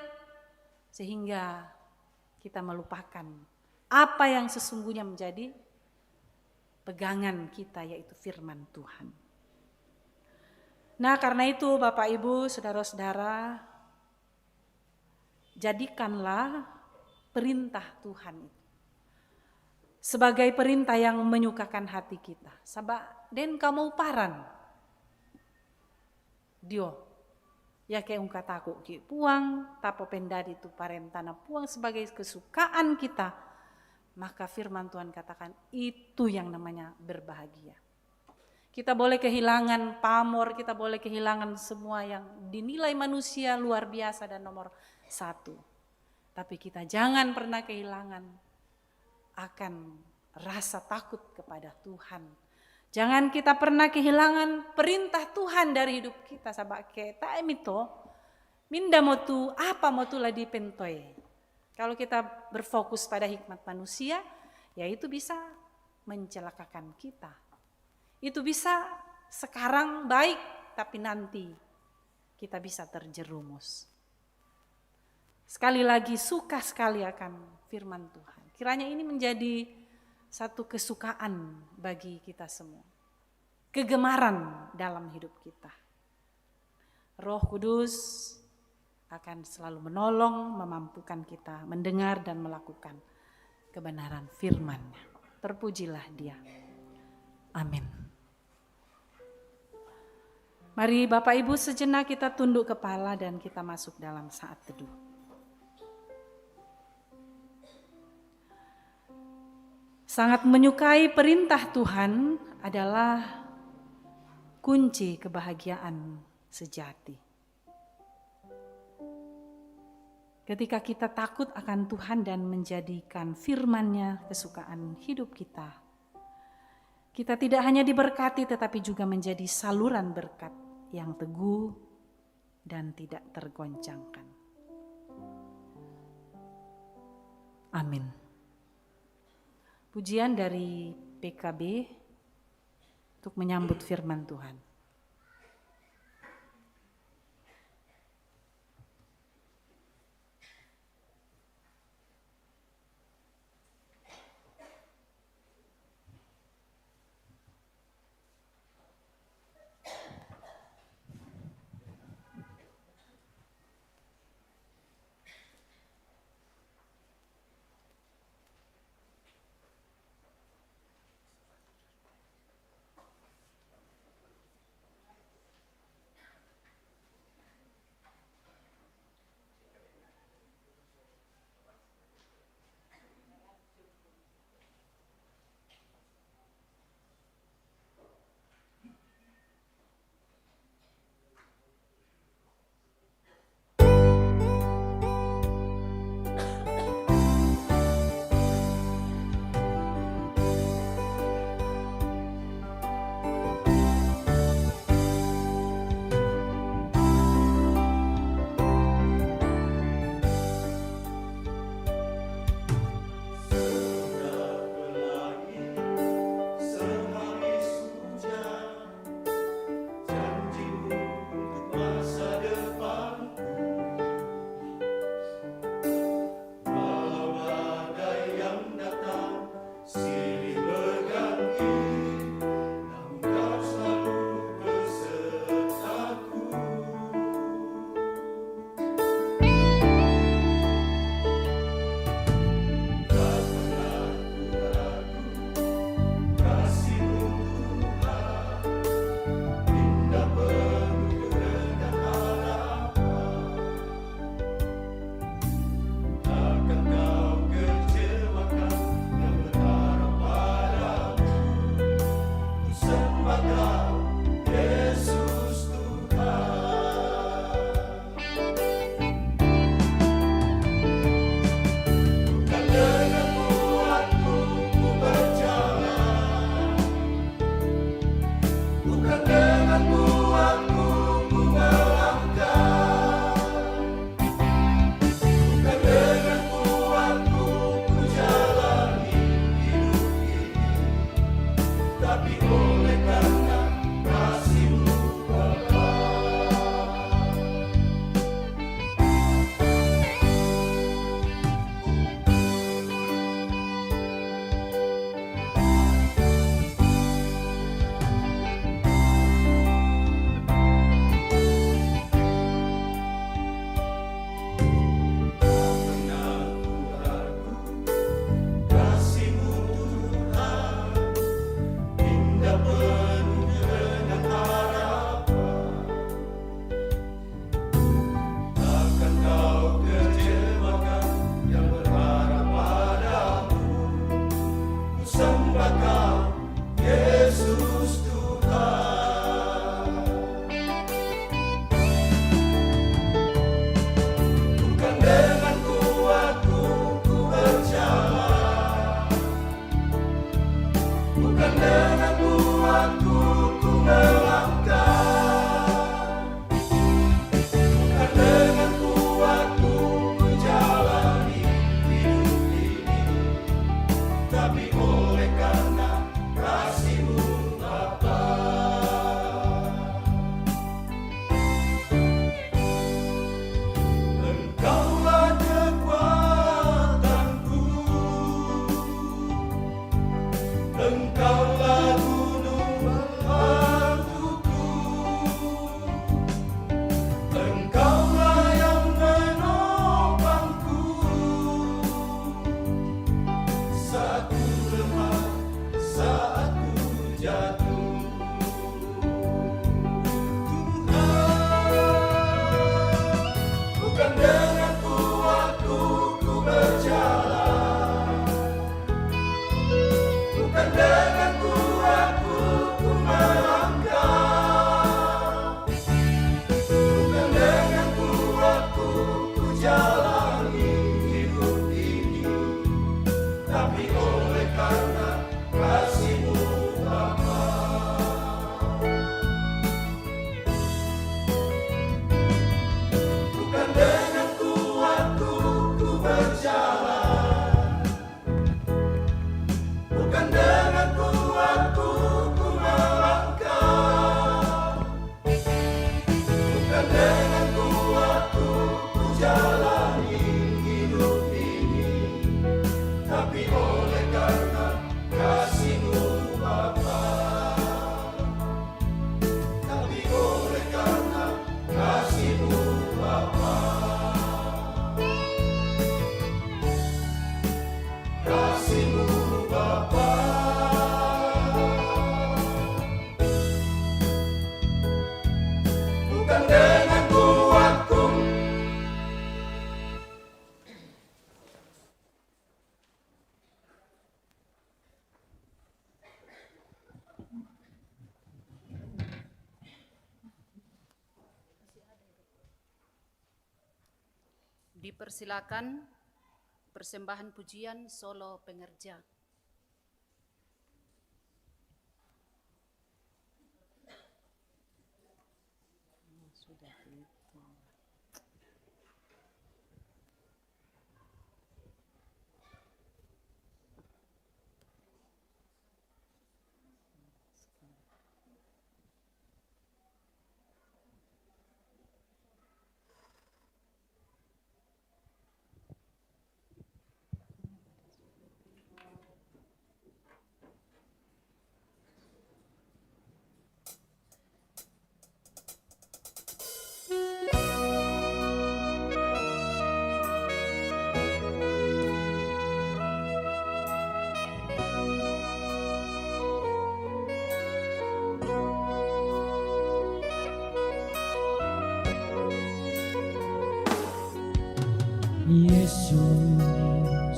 Speaker 3: sehingga kita melupakan apa yang sesungguhnya menjadi pegangan kita, yaitu firman Tuhan. Nah, karena itu Bapak Ibu, saudara-saudara, jadikanlah perintah Tuhan itu sebagai perintah yang menyukakan hati kita. Sabak den kamu paran dio ya kayak ungkataku ki puang tapo pendadi itu parentana puang sebagai kesukaan kita maka firman Tuhan katakan itu yang namanya berbahagia. Kita boleh kehilangan pamor, kita boleh kehilangan semua yang dinilai manusia luar biasa dan nomor satu. Tapi kita jangan pernah kehilangan akan rasa takut kepada Tuhan. Jangan kita pernah kehilangan perintah Tuhan dari hidup kita. Sabak kita emito, minda motu apa motu lah dipentoi. Kalau kita berfokus pada hikmat manusia, ya itu bisa mencelakakan kita. Itu bisa sekarang baik, tapi nanti kita bisa terjerumus. Sekali lagi suka sekali akan firman Tuhan. Kiranya ini menjadi satu kesukaan bagi kita semua. Kegemaran dalam hidup kita. Roh Kudus akan selalu menolong, memampukan kita mendengar dan melakukan kebenaran firman-Nya. Terpujilah Dia. Amin. Mari Bapak Ibu sejenak kita tunduk kepala dan kita masuk dalam saat teduh. Sangat menyukai perintah Tuhan adalah kunci kebahagiaan sejati. Ketika kita takut akan Tuhan dan menjadikan firman-Nya kesukaan hidup kita, kita tidak hanya diberkati tetapi juga menjadi saluran berkat yang teguh dan tidak tergoncangkan. Amin. Pujian dari PKB untuk menyambut firman Tuhan.
Speaker 2: menyembah Kau, Yesus Tuhan. Bukan dengan kuatku ku berjalan, bukan dengan kuatku ku melangkah, bukan dengan kuatku ku jalani hidup ini, tapi oleh karena kasih-Mu Bapa. Engkaulah kekuatanku, Engkaulah gunung batuku, Engkaulah yang menopangku saat ku lemah, saat ku jatuh. Tuhan, bukan dengan kuatku ku berjalan, bukan dengan kuatku ku melangkah, bukan dengan kuatku ku jalani hidup ini, tapi oleh karena kasih-Mu Bapa. Bukan dengan kuatku ku berjalan, bukan dengan kuatku ku melangkah, bukan dengan kuatku ku jalani hidup ini, tapi oleh karena kasih-Mu Bapa, tapi oleh karena kasih-Mu Bapa, kasih-Mu Bapa. Bukan dengan kuatku.
Speaker 1: Dipersilakan persembahan pujian solo pengerja.
Speaker 2: Yesus,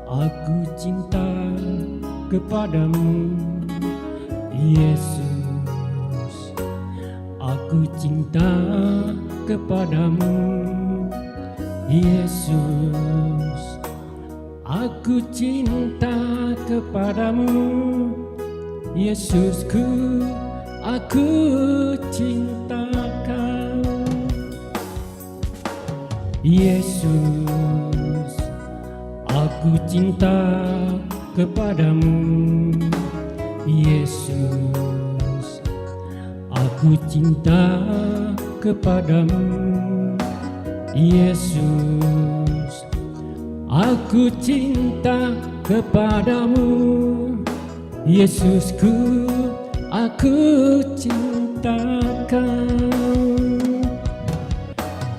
Speaker 2: aku cinta kepadamu. Yesus, aku cinta kepadamu. Yesus, aku cinta kepadamu. Yesusku, aku cinta Kau. Yesus, aku cinta kepadamu. Yesus, aku cinta kepadamu. Yesus, aku cinta kepadamu. Yesusku, aku cinta Kau.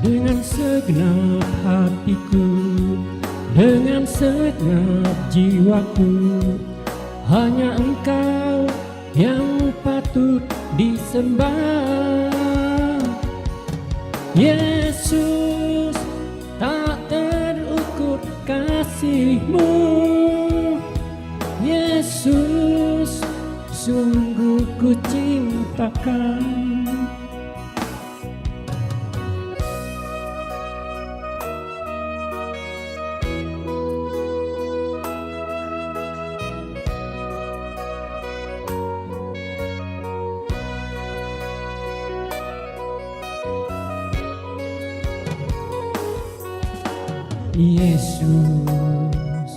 Speaker 2: Dengan segenap hatiku, dengan segenap jiwaku, hanya Engkau yang patut disembah. Yesus, tak terukur kasih-Mu. Yesus, sungguh ku cintakan. Yesus,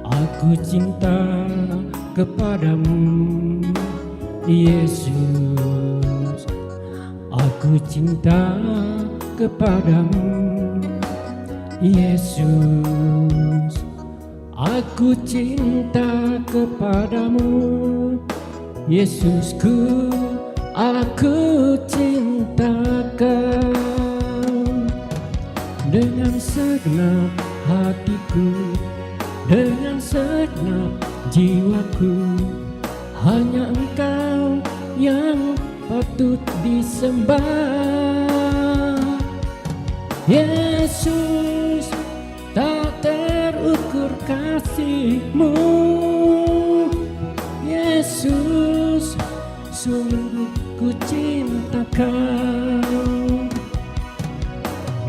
Speaker 2: aku cinta kepadamu. Yesus, aku cinta kepadamu. Yesus, aku cinta kepadamu. Yesusku, aku cinta kau. Dengan segenap hatiku, dengan segenap jiwaku, hanya Engkau yang patut disembah. Yesus, tak terukur kasih-Mu. Yesus, sungguh ku cinta Kau.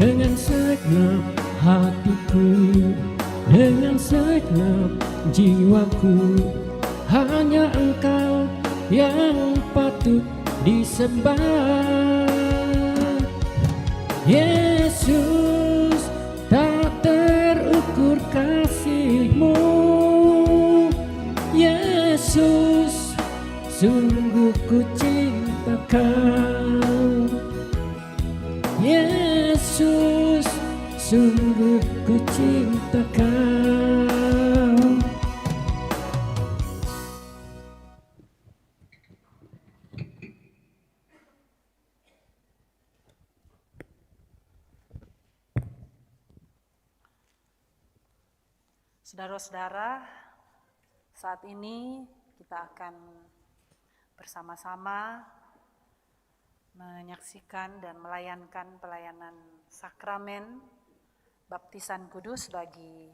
Speaker 2: Dengan segenap hatiku, dengan segenap jiwaku, hanya Engkau yang patut disembah. Yesus, tak terukur kasih-Mu. Yesus, sungguh ku cinta Kau. Yesus, sungguh ku cinta Kau.
Speaker 3: Saudara-saudara, saat ini kita akan bersama-sama menyaksikan dan melayankan pelayanan sakramen baptisan kudus bagi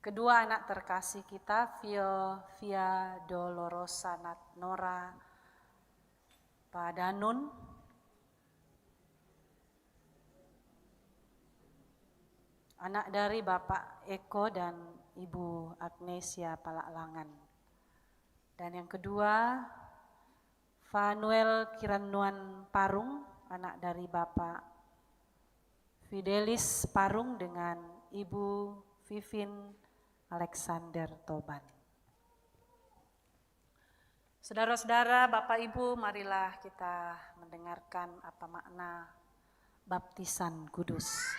Speaker 3: kedua anak terkasih kita, Via Dolorosa Nora Padanun, anak dari Bapak Eko dan Ibu Agnesia Palaklangan. Dan yang kedua, Fanuel Kiranuan Parung, anak dari Bapak Fidelis Parung dengan Ibu Vivin Alexander Toban. Saudara-saudara, Bapak Ibu, marilah kita mendengarkan apa makna baptisan kudus.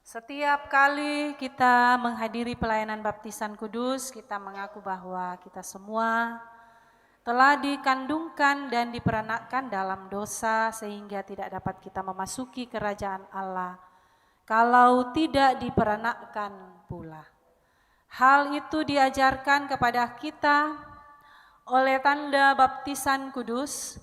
Speaker 3: Setiap kali kita menghadiri pelayanan baptisan kudus, kita mengaku bahwa kita semua telah dikandungkan dan diperanakkan dalam dosa sehingga tidak dapat kita memasuki kerajaan Allah kalau tidak diperanakkan pula. Hal itu diajarkan kepada kita oleh tanda baptisan kudus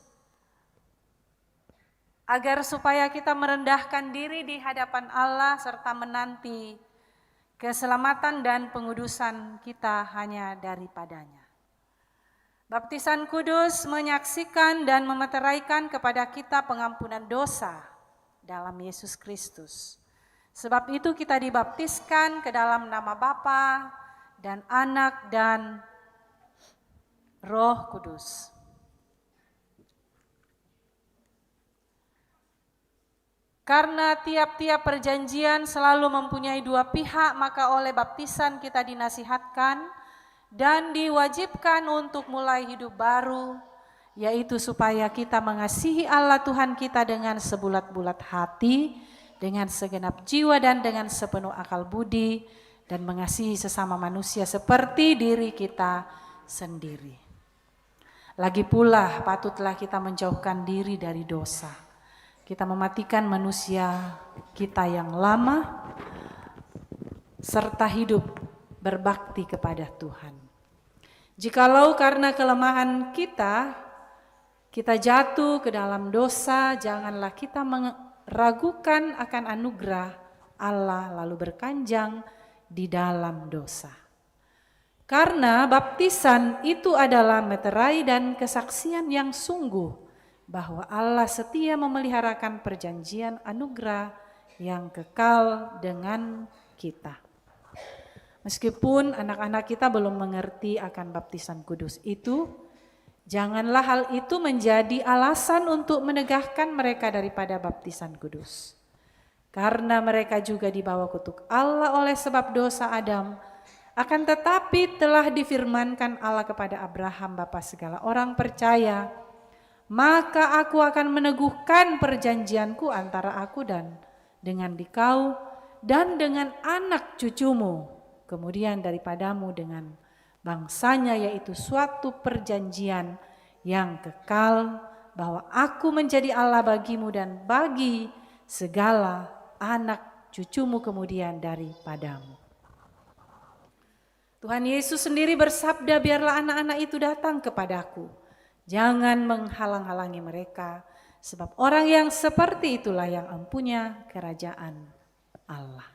Speaker 3: agar supaya kita merendahkan diri di hadapan Allah serta menanti keselamatan dan pengudusan kita hanya daripadanya. Baptisan kudus menyaksikan dan memeteraikan kepada kita pengampunan dosa dalam Yesus Kristus. Sebab itu kita dibaptiskan ke dalam nama Bapa dan Anak dan Roh Kudus. Karena tiap-tiap perjanjian selalu mempunyai dua pihak, maka oleh baptisan kita dinasihatkan dan diwajibkan untuk mulai hidup baru, yaitu supaya kita mengasihi Allah Tuhan kita dengan sebulat-bulat hati, dengan segenap jiwa dan dengan sepenuh akal budi, dan mengasihi sesama manusia seperti diri kita sendiri. Lagi pula patutlah kita menjauhkan diri dari dosa. Kita mematikan manusia kita yang lama, serta hidup berbakti kepada Tuhan. Jikalau karena kelemahan kita jatuh ke dalam dosa, janganlah kita meragukan akan anugerah Allah lalu berkanjang di dalam dosa. Karena baptisan itu adalah meterai dan kesaksian yang sungguh bahwa Allah setia memeliharakan perjanjian anugerah yang kekal dengan kita. Meskipun anak-anak kita belum mengerti akan baptisan kudus itu, janganlah hal itu menjadi alasan untuk menegahkan mereka daripada baptisan kudus. Karena mereka juga dibawa kutuk Allah oleh sebab dosa Adam, akan tetapi telah difirmankan Allah kepada Abraham bapa segala orang percaya, maka aku akan meneguhkan perjanjianku antara aku dan dengan dikau dan dengan anak cucumu, kemudian daripadamu dengan bangsanya, yaitu suatu perjanjian yang kekal, bahwa aku menjadi Allah bagimu dan bagi segala anak cucumu kemudian daripadamu. Tuhan Yesus sendiri bersabda, biarlah anak-anak itu datang kepadaku, jangan menghalang-halangi mereka, sebab orang yang seperti itulah yang empunya kerajaan Allah.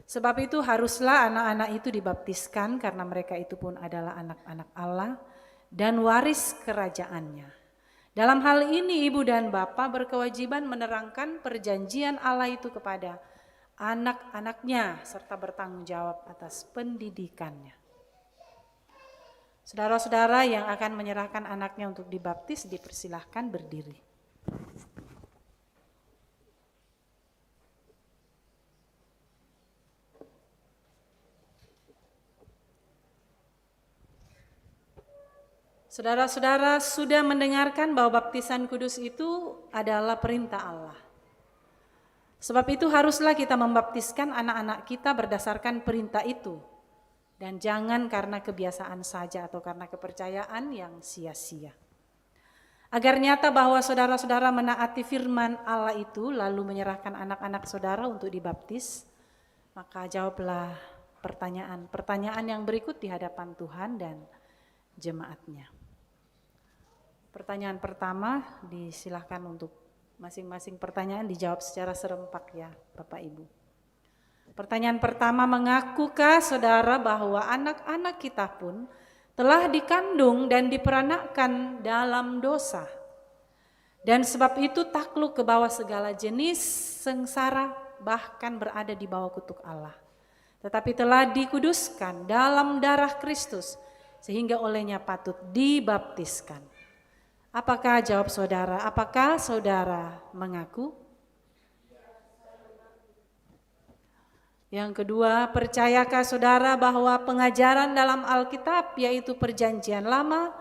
Speaker 3: Sebab itu haruslah anak-anak itu dibaptiskan karena mereka itu pun adalah anak-anak Allah dan waris kerajaannya. Dalam hal ini ibu dan bapa berkewajiban menerangkan perjanjian Allah itu kepada anak-anaknya serta bertanggung jawab atas pendidikannya. Saudara-saudara yang akan menyerahkan anaknya untuk dibaptis dipersilahkan berdiri. Saudara-saudara sudah mendengarkan bahwa baptisan kudus itu adalah perintah Allah. Sebab itu haruslah kita membaptiskan anak-anak kita berdasarkan perintah itu. Dan jangan karena kebiasaan saja atau karena kepercayaan yang sia-sia. Agar nyata bahwa saudara-saudara menaati firman Allah itu lalu menyerahkan anak-anak saudara untuk dibaptis, maka jawablah pertanyaan yang berikut di hadapan Tuhan dan jemaatnya. Pertanyaan pertama, disilahkan untuk masing-masing pertanyaan dijawab secara serempak ya Bapak Ibu. Pertanyaan pertama, mengakukah saudara bahwa anak-anak kita pun telah dikandung dan diperanakkan dalam dosa? Dan sebab itu takluk ke bawah segala jenis sengsara, bahkan berada di bawah kutuk Allah. Tetapi telah dikuduskan dalam darah Kristus, sehingga olehnya patut dibaptiskan. Apakah jawab saudara? Apakah saudara mengaku? Yang kedua, percayakah saudara bahwa pengajaran dalam Alkitab yaitu perjanjian lama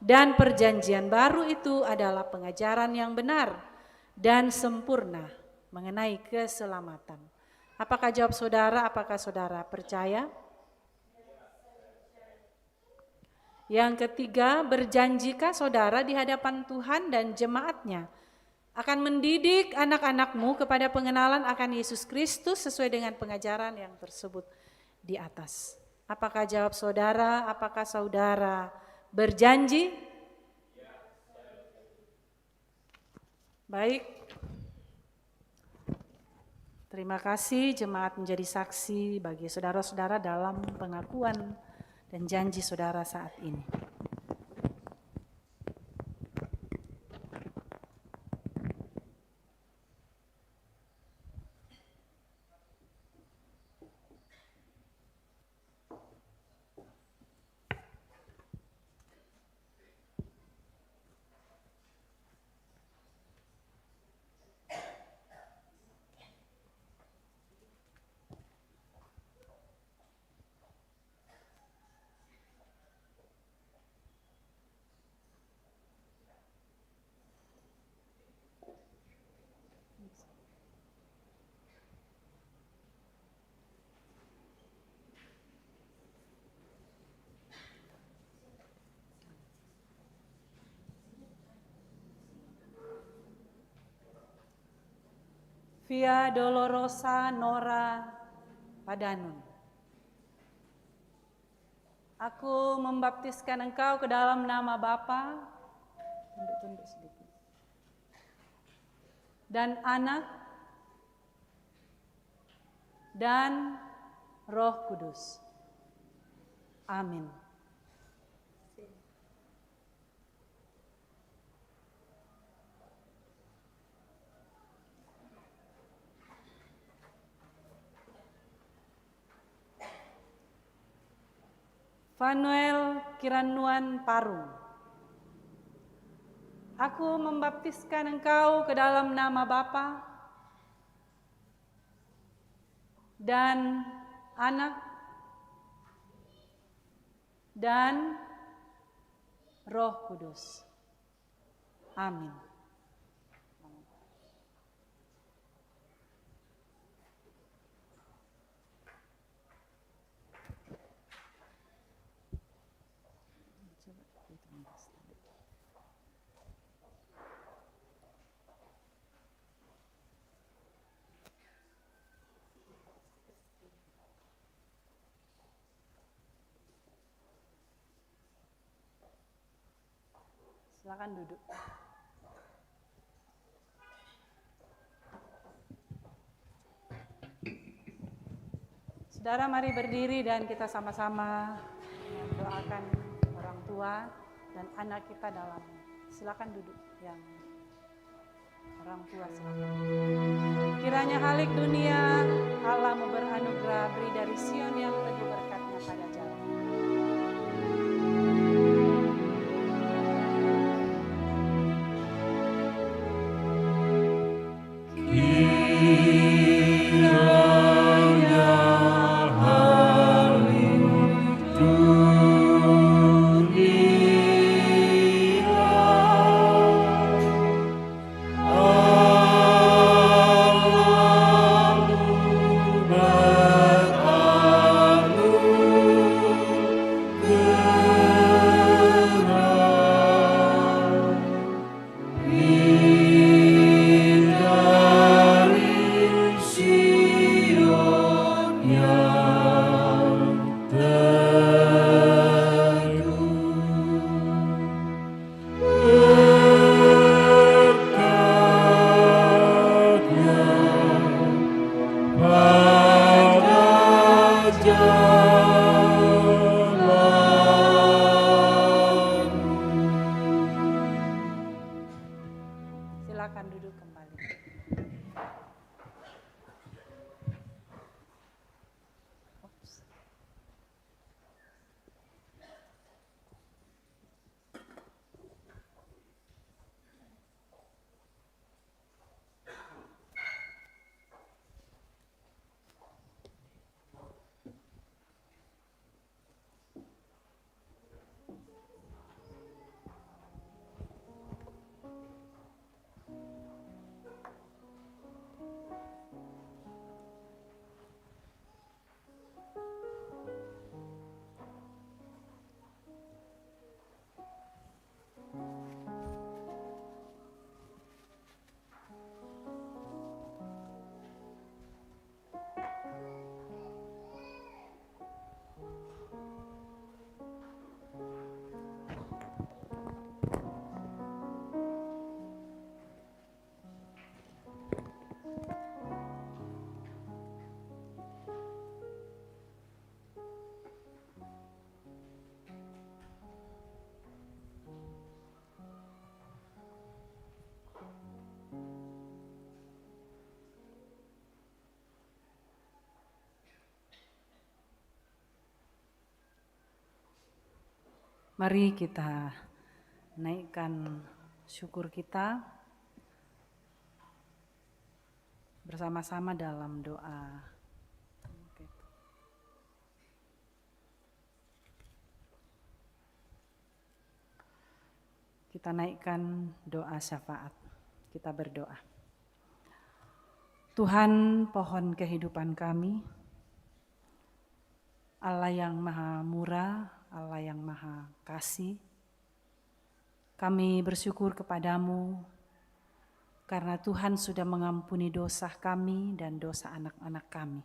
Speaker 3: dan perjanjian baru itu adalah pengajaran yang benar dan sempurna mengenai keselamatan? Apakah jawab saudara? Apakah saudara percaya? Yang ketiga, berjanjikah saudara di hadapan Tuhan dan jemaatnya akan mendidik anak-anakmu kepada pengenalan akan Yesus Kristus sesuai dengan pengajaran yang tersebut di atas? Apakah jawab saudara? Apakah saudara berjanji? Baik. Terima kasih jemaat menjadi saksi bagi saudara-saudara dalam pengakuan dan janji saudara saat ini. Via Dolorosa Nora Padanun. Aku membaptiskan engkau ke dalam nama Bapa, tunduk sedikit, dan Anak, dan Roh Kudus. Amin. Fanuel Kiranuan Parung. Aku membaptiskan engkau ke dalam nama Bapa dan Anak dan Roh Kudus. Amin. Silakan duduk. Saudara, mari berdiri dan kita sama-sama mendoakan orang tua dan anak kita dalam. Silakan duduk yang orang tua, silakan. Kiranya halik dunia Allah beranugerah beri dari Sion yang teguh berkatnya pada jalan. Silakan duduk kembali. Mari kita naikkan syukur kita bersama-sama dalam doa. Kita naikkan doa syafaat. Kita berdoa. Tuhan, pohon kehidupan kami, Allah yang maha murah, Allah yang maha kasih, kami bersyukur kepadamu karena Tuhan sudah mengampuni dosa kami dan dosa anak-anak kami.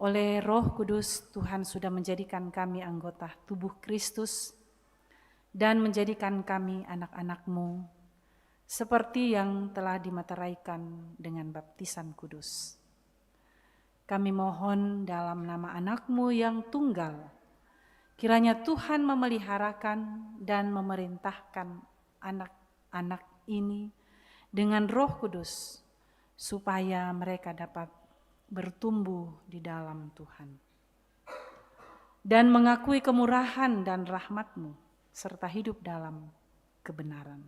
Speaker 3: Oleh Roh Kudus, Tuhan sudah menjadikan kami anggota tubuh Kristus dan menjadikan kami anak-anak-Mu seperti yang telah dimateraikan dengan baptisan kudus. Kami mohon dalam nama anak-Mu yang tunggal, kiranya Tuhan memeliharakan dan memerintahkan anak-anak ini dengan Roh Kudus, supaya mereka dapat bertumbuh di dalam Tuhan dan mengakui kemurahan dan rahmat-Mu serta hidup dalam kebenaran.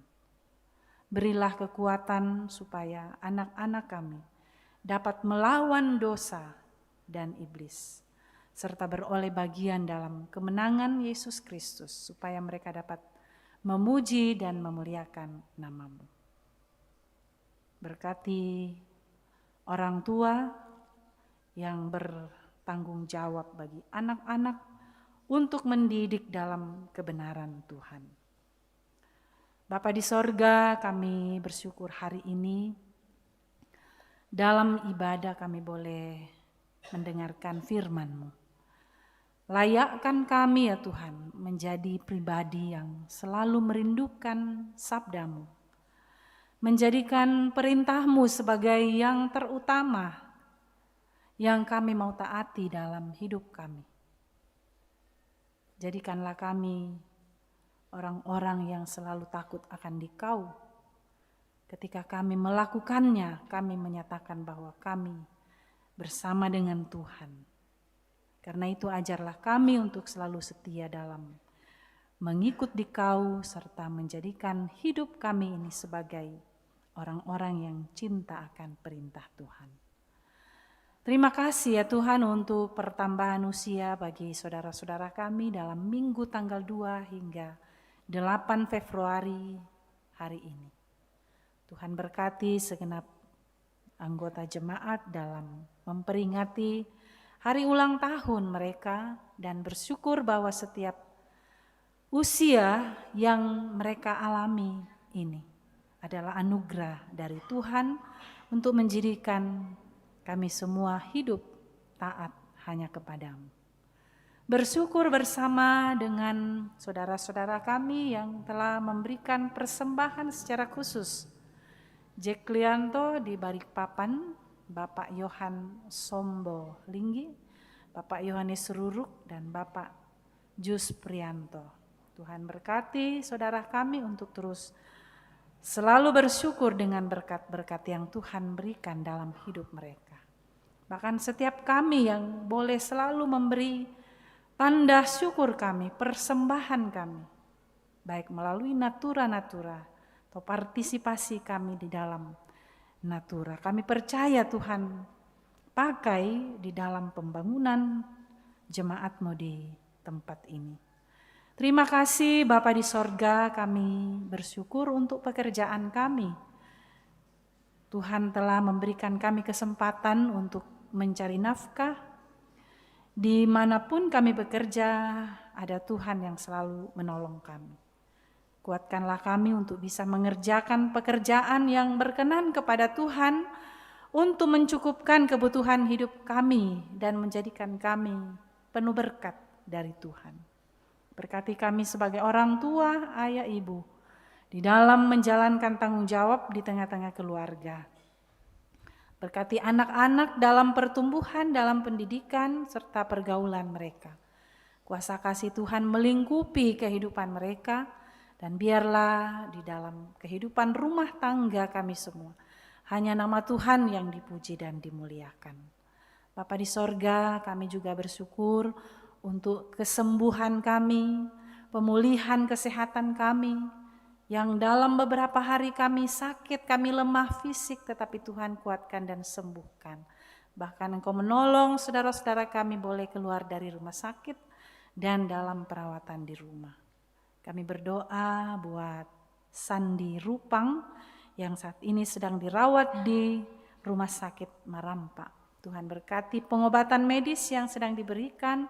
Speaker 3: Berilah kekuatan supaya anak-anak kami dapat melawan dosa dan iblis, serta beroleh bagian dalam kemenangan Yesus Kristus, supaya mereka dapat memuji dan memuliakan nama-Mu. Berkati orang tua yang bertanggung jawab bagi anak-anak untuk mendidik dalam kebenaran Tuhan. Bapa di sorga, kami bersyukur hari ini dalam ibadah kami boleh mendengarkan firman-Mu. Layakkan kami ya Tuhan menjadi pribadi yang selalu merindukan sabda-Mu, menjadikan perintah-Mu sebagai yang terutama yang kami mau taati dalam hidup kami. Jadikanlah kami orang-orang yang selalu takut akan Dikau. Ketika kami melakukannya, kami menyatakan bahwa kami bersama dengan Tuhan. Karena itu ajarlah kami untuk selalu setia dalam mengikut Dikau, serta menjadikan hidup kami ini sebagai orang-orang yang cinta akan perintah Tuhan. Terima kasih ya Tuhan untuk pertambahan usia bagi saudara-saudara kami dalam minggu tanggal 2 hingga 8 Februari hari ini. Tuhan berkati segenap anggota jemaat dalam memperingati hari ulang tahun mereka, dan bersyukur bahwa setiap usia yang mereka alami ini adalah anugerah dari Tuhan untuk menjadikan kami semua hidup taat hanya kepadamu. Bersyukur bersama dengan saudara-saudara kami yang telah memberikan persembahan secara khusus. Jack Lianto di Balikpapan, Bapak Yohan Sombo Linggi, Bapak Yohanes Ruruk, dan Bapak Jus Prianto. Tuhan berkati saudara kami untuk terus selalu bersyukur dengan berkat-berkat yang Tuhan berikan dalam hidup mereka. Bahkan setiap kami yang boleh selalu memberi tanda syukur kami, persembahan kami, baik melalui natura-natura atau partisipasi kami di dalam natura. Kami percaya Tuhan pakai di dalam pembangunan jemaat-Mu di tempat ini. Terima kasih Bapa di sorga, kami bersyukur untuk pekerjaan kami. Tuhan telah memberikan kami kesempatan untuk mencari nafkah. Dimanapun kami bekerja, ada Tuhan yang selalu menolong kami. Kuatkanlah kami untuk bisa mengerjakan pekerjaan yang berkenan kepada Tuhan, untuk mencukupkan kebutuhan hidup kami dan menjadikan kami penuh berkat dari Tuhan. Berkati kami sebagai orang tua, ayah, ibu, di dalam menjalankan tanggung jawab di tengah-tengah keluarga. Berkati anak-anak dalam pertumbuhan, dalam pendidikan, serta pergaulan mereka. Kuasa kasih Tuhan melingkupi kehidupan mereka, dan biarlah di dalam kehidupan rumah tangga kami semua, hanya nama Tuhan yang dipuji dan dimuliakan. Bapa di sorga, kami juga bersyukur untuk kesembuhan kami, pemulihan kesehatan kami, yang dalam beberapa hari kami sakit, kami lemah fisik, tetapi Tuhan kuatkan dan sembuhkan. Bahkan Engkau menolong saudara-saudara kami boleh keluar dari rumah sakit dan dalam perawatan di rumah. Kami berdoa buat Sandi Rupang yang saat ini sedang dirawat di rumah sakit Marampa. Tuhan berkati pengobatan medis yang sedang diberikan,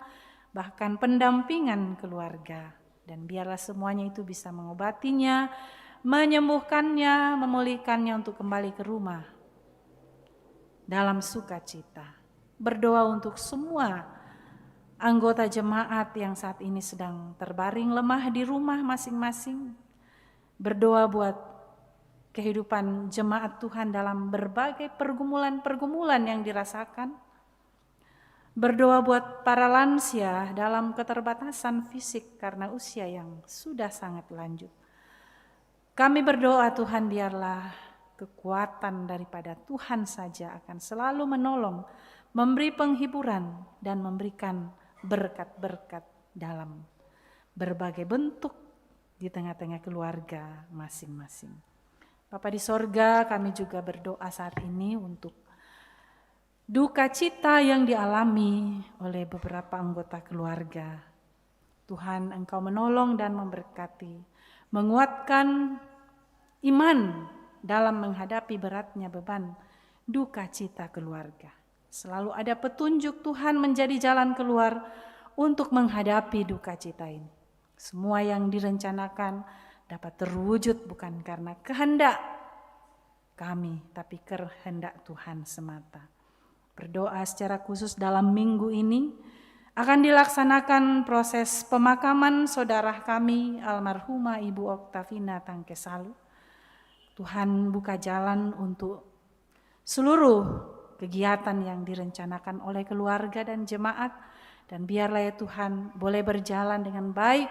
Speaker 3: bahkan pendampingan keluarga. Dan biarlah semuanya itu bisa mengobatinya, menyembuhkannya, memulihkannya untuk kembali ke rumah dalam sukacita. Berdoa untuk semua anggota jemaat yang saat ini sedang terbaring lemah di rumah masing-masing. Berdoa buat kehidupan jemaat Tuhan dalam berbagai pergumulan-pergumulan yang dirasakan. Berdoa buat para lansia dalam keterbatasan fisik karena usia yang sudah sangat lanjut. Kami berdoa Tuhan, biarlah kekuatan daripada Tuhan saja akan selalu menolong, memberi penghiburan dan memberikan berkat-berkat dalam berbagai bentuk di tengah-tengah keluarga masing-masing. Bapa di sorga, kami juga berdoa saat ini untuk duka cita yang dialami oleh beberapa anggota keluarga. Tuhan, Engkau menolong dan memberkati, menguatkan iman dalam menghadapi beratnya beban duka cita keluarga. Selalu ada petunjuk Tuhan menjadi jalan keluar untuk menghadapi duka cita ini. Semua yang direncanakan dapat terwujud bukan karena kehendak kami, tapi kehendak Tuhan semata. Berdoa secara khusus dalam minggu ini akan dilaksanakan proses pemakaman saudara kami almarhumah Ibu Oktavina Tangkesalu. Tuhan buka jalan untuk seluruh kegiatan yang direncanakan oleh keluarga dan jemaat, dan biarlah ya Tuhan boleh berjalan dengan baik.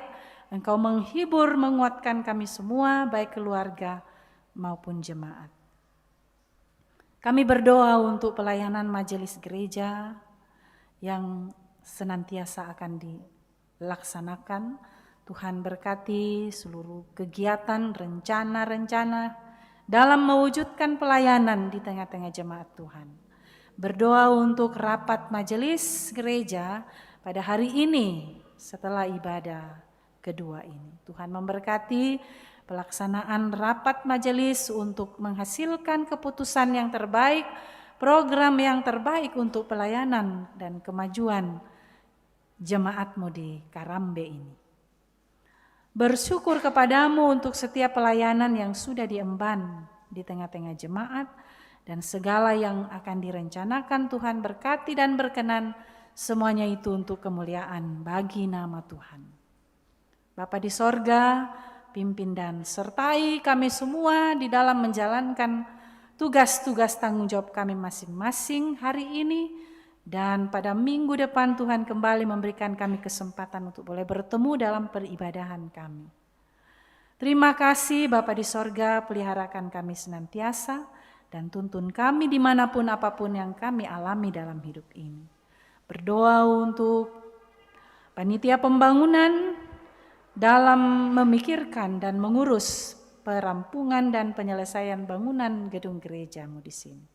Speaker 3: Engkau menghibur, menguatkan kami semua, baik keluarga maupun jemaat. Kami berdoa untuk pelayanan majelis gereja yang senantiasa akan dilaksanakan. Tuhan berkati seluruh kegiatan, rencana-rencana dalam mewujudkan pelayanan di tengah-tengah jemaat Tuhan. Berdoa untuk rapat majelis gereja pada hari ini setelah ibadah kedua ini. Tuhan memberkati pelaksanaan rapat majelis untuk menghasilkan keputusan yang terbaik, program yang terbaik untuk pelayanan dan kemajuan jemaatmu di Karambe ini. Bersyukur kepadamu untuk setiap pelayanan yang sudah diemban di tengah-tengah jemaat dan segala yang akan direncanakan. Tuhan berkati dan berkenan semuanya itu untuk kemuliaan bagi nama Tuhan. Bapa di sorga, pimpin dan sertai kami semua di dalam menjalankan tugas-tugas tanggung jawab kami masing-masing hari ini, dan pada minggu depan Tuhan kembali memberikan kami kesempatan untuk boleh bertemu dalam peribadahan kami. Terima kasih Bapa di sorga, peliharakan kami senantiasa dan tuntun kami dimanapun apapun yang kami alami dalam hidup ini. Berdoa untuk panitia pembangunan dalam memikirkan dan mengurus perampungan dan penyelesaian bangunan gedung gerejamu di sini.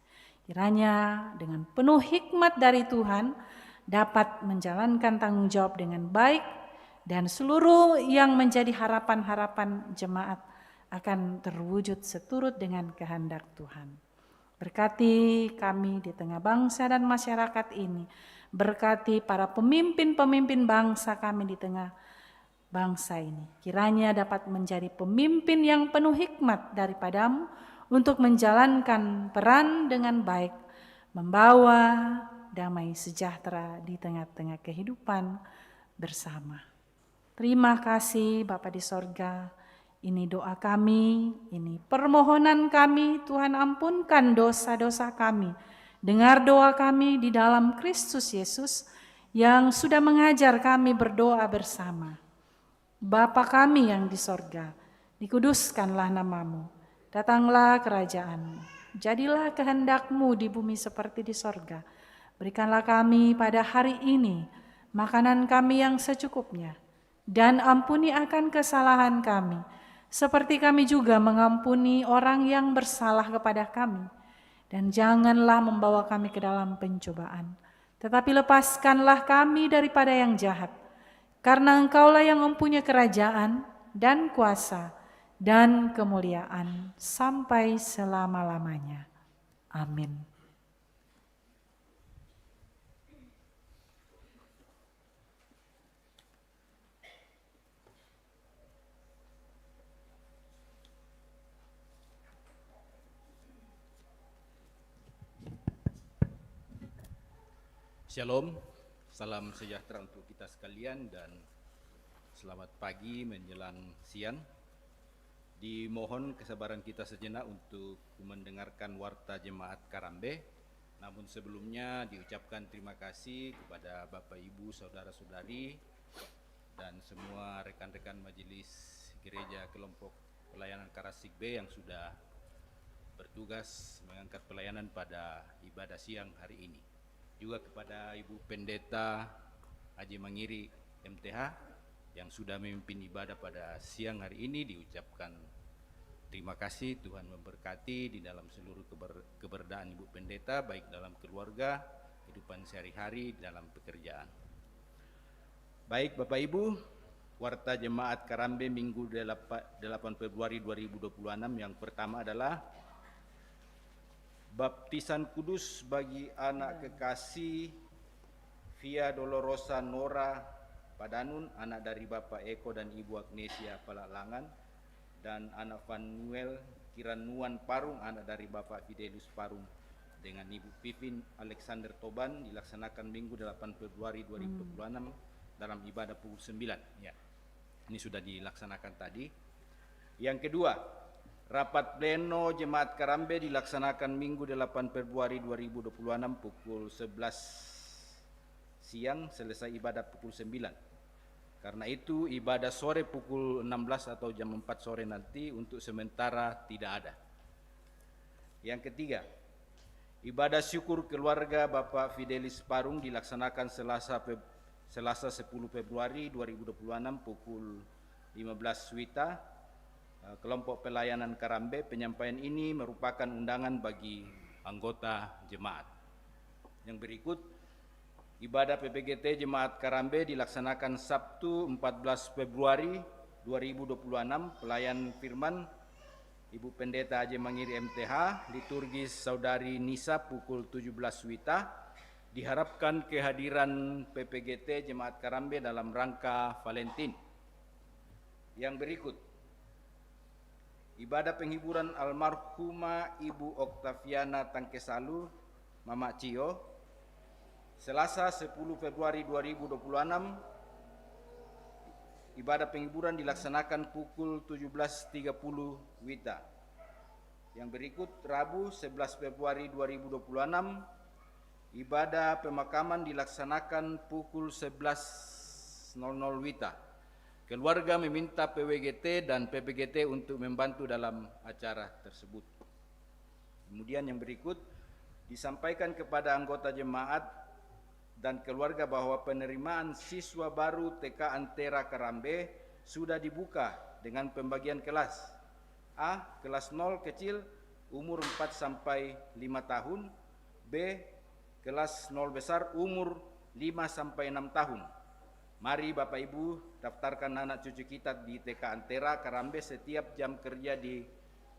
Speaker 3: Kiranya dengan penuh hikmat dari Tuhan dapat menjalankan tanggung jawab dengan baik, dan seluruh yang menjadi harapan-harapan jemaat akan terwujud seturut dengan kehendak Tuhan. Berkati kami di tengah bangsa dan masyarakat ini, berkati para pemimpin-pemimpin bangsa kami di tengah bangsa ini. Kiranya dapat menjadi pemimpin yang penuh hikmat daripadamu untuk menjalankan peran dengan baik, membawa damai sejahtera di tengah-tengah kehidupan bersama. Terima kasih Bapa di sorga. Ini doa kami, ini permohonan kami. Tuhan ampunkan dosa-dosa kami. Dengar doa kami di dalam Kristus Yesus yang sudah mengajar kami berdoa bersama. Bapa kami yang di sorga, dikuduskanlah namamu, datanglah kerajaanmu, jadilah kehendakmu di bumi seperti di sorga. Berikanlah kami pada hari ini makanan kami yang secukupnya, dan ampuni akan kesalahan kami, seperti kami juga mengampuni orang yang bersalah kepada kami. Dan janganlah membawa kami ke dalam pencobaan, tetapi lepaskanlah kami daripada yang jahat. Karena Engkaulah yang mempunyai kerajaan dan kuasa dan kemuliaan sampai selama-lamanya. Amin.
Speaker 10: Shalom, salam sejahtera untuk kita sekalian dan selamat pagi menjelang siang. Dimohon kesabaran kita sejenak untuk mendengarkan warta jemaat Karambe Namun sebelumnya diucapkan terima kasih kepada Bapak Ibu, Saudara-saudari, dan semua rekan-rekan Majelis Gereja Kelompok Pelayanan Karasik B yang sudah bertugas mengangkat pelayanan pada ibadah siang hari ini. Juga kepada Ibu Pendeta Haji Mangiri MTH yang sudah memimpin ibadah pada siang hari ini diucapkan terima kasih. Tuhan memberkati di dalam seluruh keberadaan Ibu Pendeta, baik dalam keluarga, kehidupan sehari-hari, dalam pekerjaan. Baik Bapak Ibu, Warta Jemaat Karambe Minggu 8 Februari 2026 yang pertama adalah baptisan kudus bagi anak kekasih Via Dolorosa Nora Padanun, anak dari Bapak Eko dan Ibu Agnesia Palalangan, dan anak Vanuel Kiranuan Parung, anak dari Bapak Fidelus Parung, dengan Ibu Pipin Alexander Toban, dilaksanakan Minggu 8 Februari 2026 dalam ibadah pukul 9. Ya, ini sudah dilaksanakan tadi. Yang kedua, rapat pleno Jemaat Karambe dilaksanakan Minggu 8 Februari 2026 pukul 11 siang, selesai ibadah pukul 9. Karena itu ibadah sore pukul 16 atau jam 4 sore nanti untuk sementara tidak ada. Yang ketiga, ibadah syukur keluarga Bapak Fidelis Parung dilaksanakan Selasa 10 Februari 2026 pukul 15 WITA, kelompok pelayanan Karambe. Penyampaian ini merupakan undangan bagi anggota jemaat. Yang berikut, ibadah PPGT Jemaat Karambe dilaksanakan Sabtu 14 Februari 2026, pelayan firman Ibu Pendeta Haji Mangiri MTH, liturgis Saudari Nisa pukul 17 WITA. Diharapkan kehadiran PPGT Jemaat Karambe dalam rangka Valentin. Yang berikut, ibadah penghiburan almarhumah Ibu Oktaviana Tangkesalu, Mama Cio, Selasa 10 Februari 2026, ibadah penghiburan dilaksanakan pukul 17.30 WITA. Yang berikut, Rabu 11 Februari 2026, ibadah pemakaman dilaksanakan pukul 11.00 WITA. Keluarga meminta PWGT dan PPGT untuk membantu dalam acara tersebut. Kemudian yang berikut, disampaikan kepada anggota jemaat dan keluarga bahwa penerimaan siswa baru TK Antera Karambe sudah dibuka dengan pembagian kelas. A. Kelas 0 kecil umur 4 sampai 5 tahun. B. Kelas 0 besar umur 5 sampai 6 tahun. Mari Bapak Ibu daftarkan anak cucu kita di TK Antera Karambe setiap jam kerja di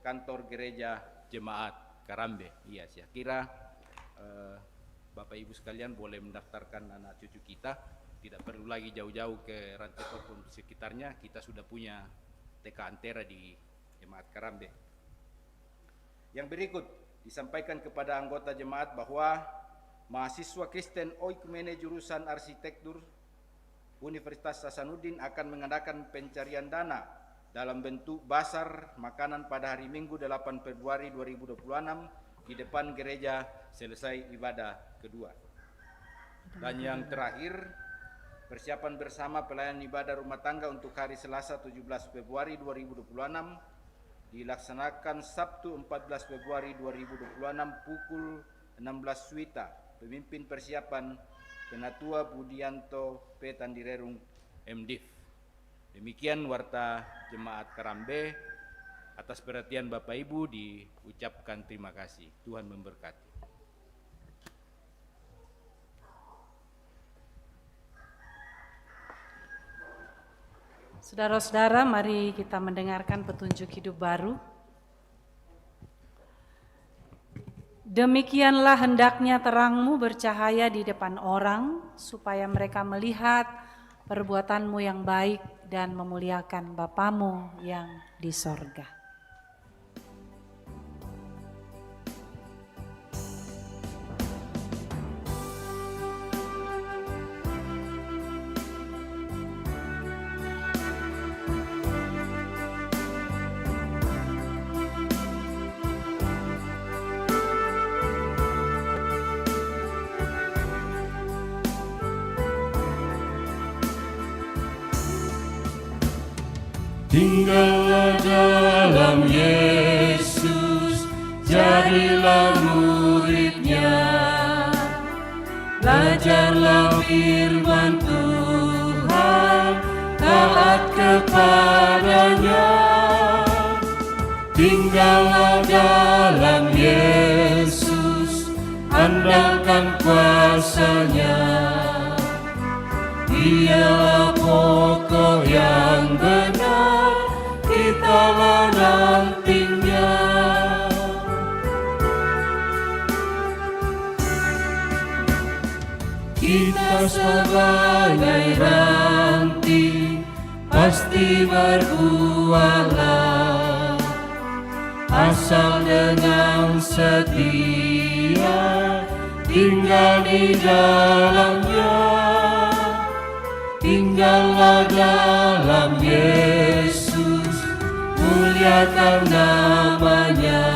Speaker 10: kantor gereja Jemaat Karambe. Iya, saya kira Bapak Ibu sekalian boleh mendaftarkan anak cucu kita, tidak perlu lagi jauh-jauh ke Rantai Popon sekitarnya, kita sudah punya TK Antera di Jemaat Karambe. Yang berikut, disampaikan kepada anggota jemaat bahwa mahasiswa Kristen Oikumene jurusan Arsitektur Universitas Hasanuddin akan mengadakan pencarian dana dalam bentuk basar makanan pada hari Minggu 8 Februari 2026 di depan gereja selesai ibadah kedua. Dan yang terakhir, persiapan bersama pelayanan ibadah rumah tangga untuk hari Selasa 17 Februari 2026 dilaksanakan Sabtu 14 Februari 2026 pukul 16 WITA. Pemimpin persiapan Penatua Budianto P. Tandirerung MDiv. Demikian Warta Jemaat Karambe. Atas perhatian Bapak Ibu diucapkan terima kasih. Tuhan memberkati.
Speaker 3: Saudara-saudara, mari kita mendengarkan petunjuk hidup baru. Demikianlah hendaknya terangmu bercahaya di depan orang, supaya mereka melihat perbuatanmu yang baik dan memuliakan Bapamu yang di sorga.
Speaker 2: tinggallah dalam Yesus, jadilah muridnya. Belajarlah firman Tuhan, taat kepadanya. Tinggallah dalam Yesus, andalkan kuasa-Nya. Dialah pokok yang benar, kitalah rantingnya. Kita sebagai ranting pasti berbuahlah, asal dengan setia tinggal di dalamnya. Tinggallah dalam Yesus, muliakan namanya.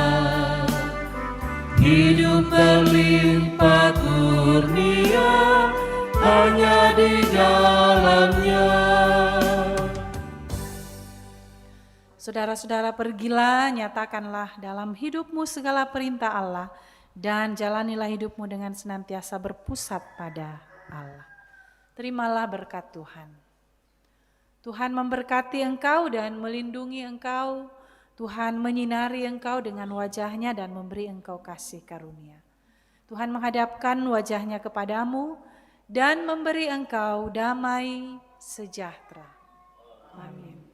Speaker 2: Hidup berlimpah kurnia hanya di dalamnya.
Speaker 3: Saudara-saudara, pergilah, nyatakanlah dalam hidupmu segala perintah Allah, dan jalanilah hidupmu dengan senantiasa berpusat pada Allah. Terimalah berkat Tuhan. Tuhan memberkati engkau dan melindungi engkau. Tuhan menyinari engkau dengan wajah-Nya dan memberi engkau kasih karunia. Tuhan menghadapkan wajah-Nya kepadamu dan memberi engkau damai sejahtera. Amin.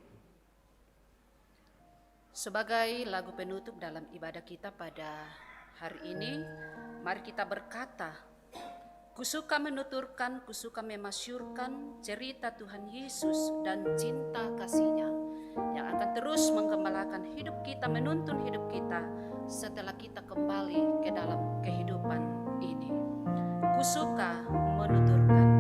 Speaker 1: Sebagai lagu penutup dalam ibadah kita pada hari ini, mari kita berkata, kusuka menuturkan, kusuka memasyurkan cerita Tuhan Yesus dan cinta kasih-Nya yang akan terus menggembalakan hidup kita, menuntun hidup kita setelah kita kembali ke dalam kehidupan ini. Kusuka menuturkan.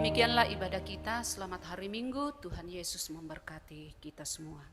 Speaker 1: Demikianlah ibadah kita. Selamat hari Minggu. Tuhan Yesus memberkati kita semua.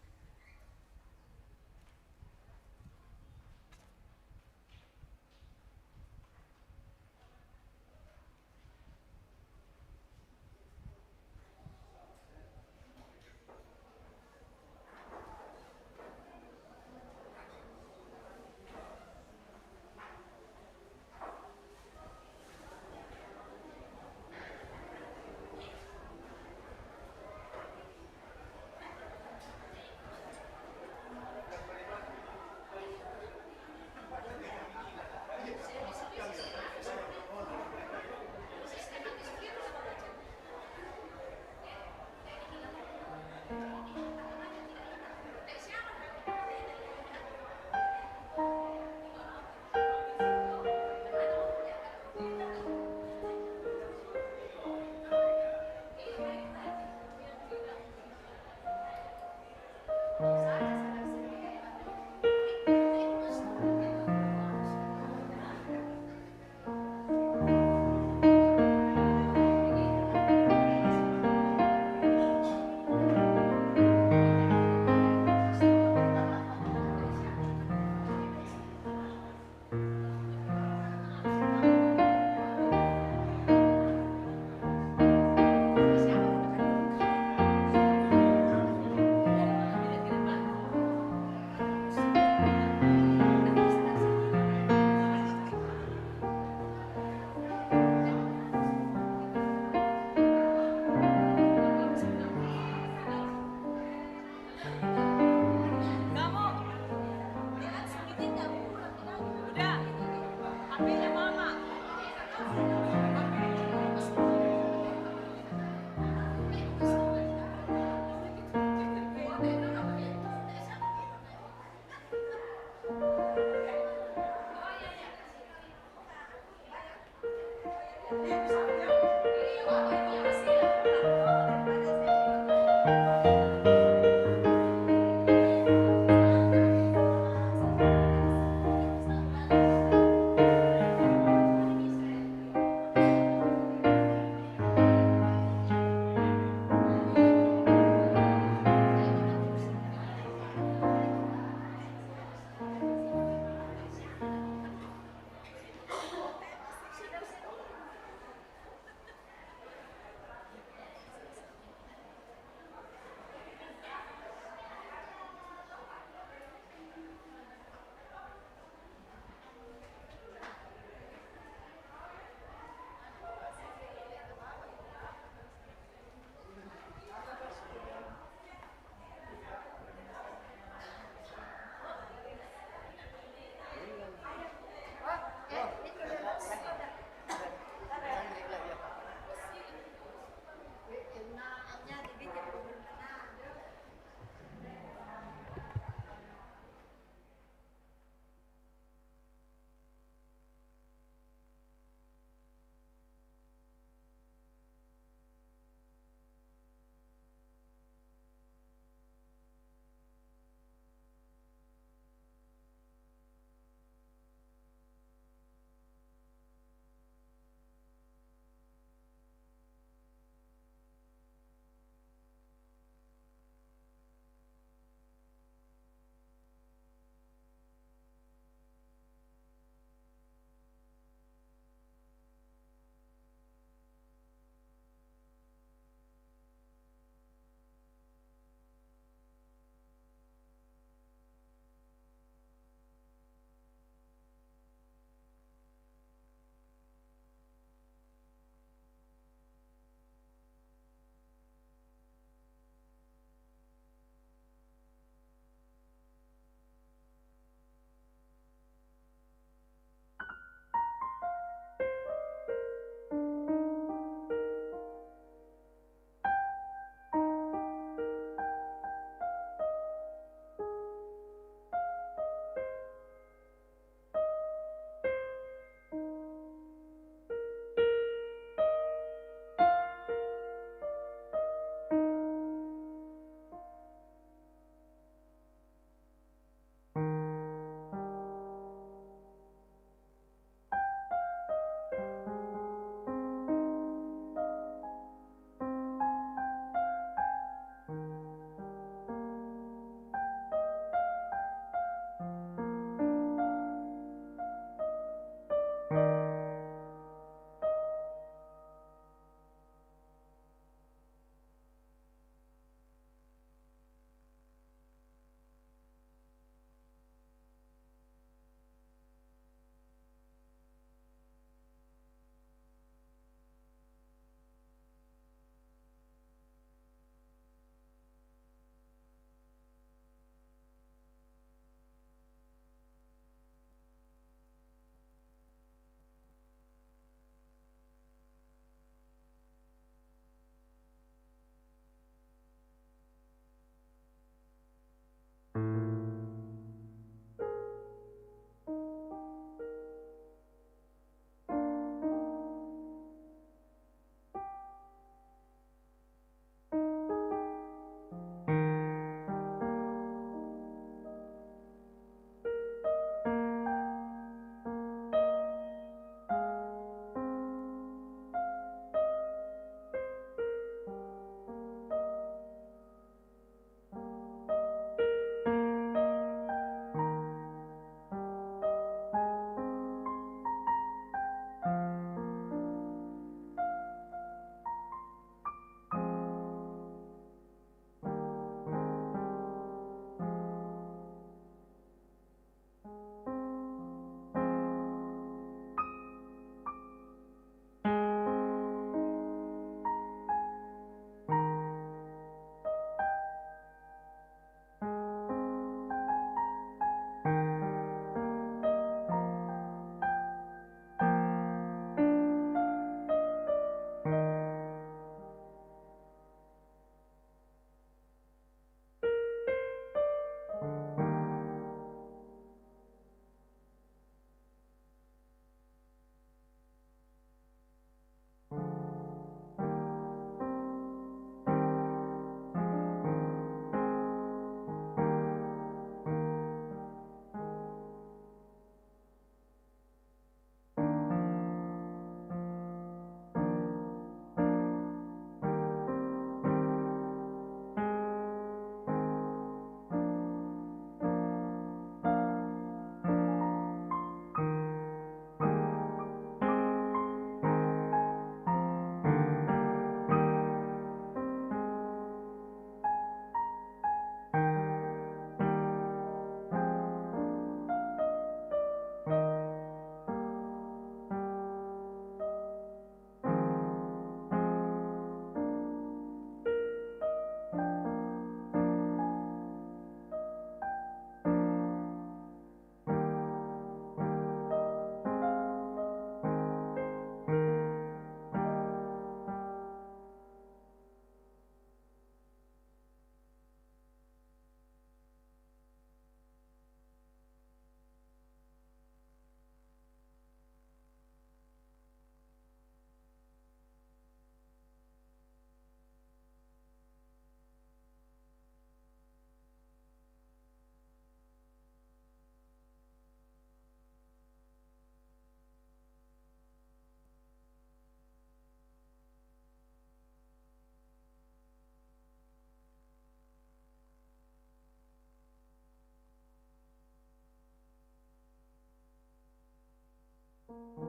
Speaker 6: Tuhan.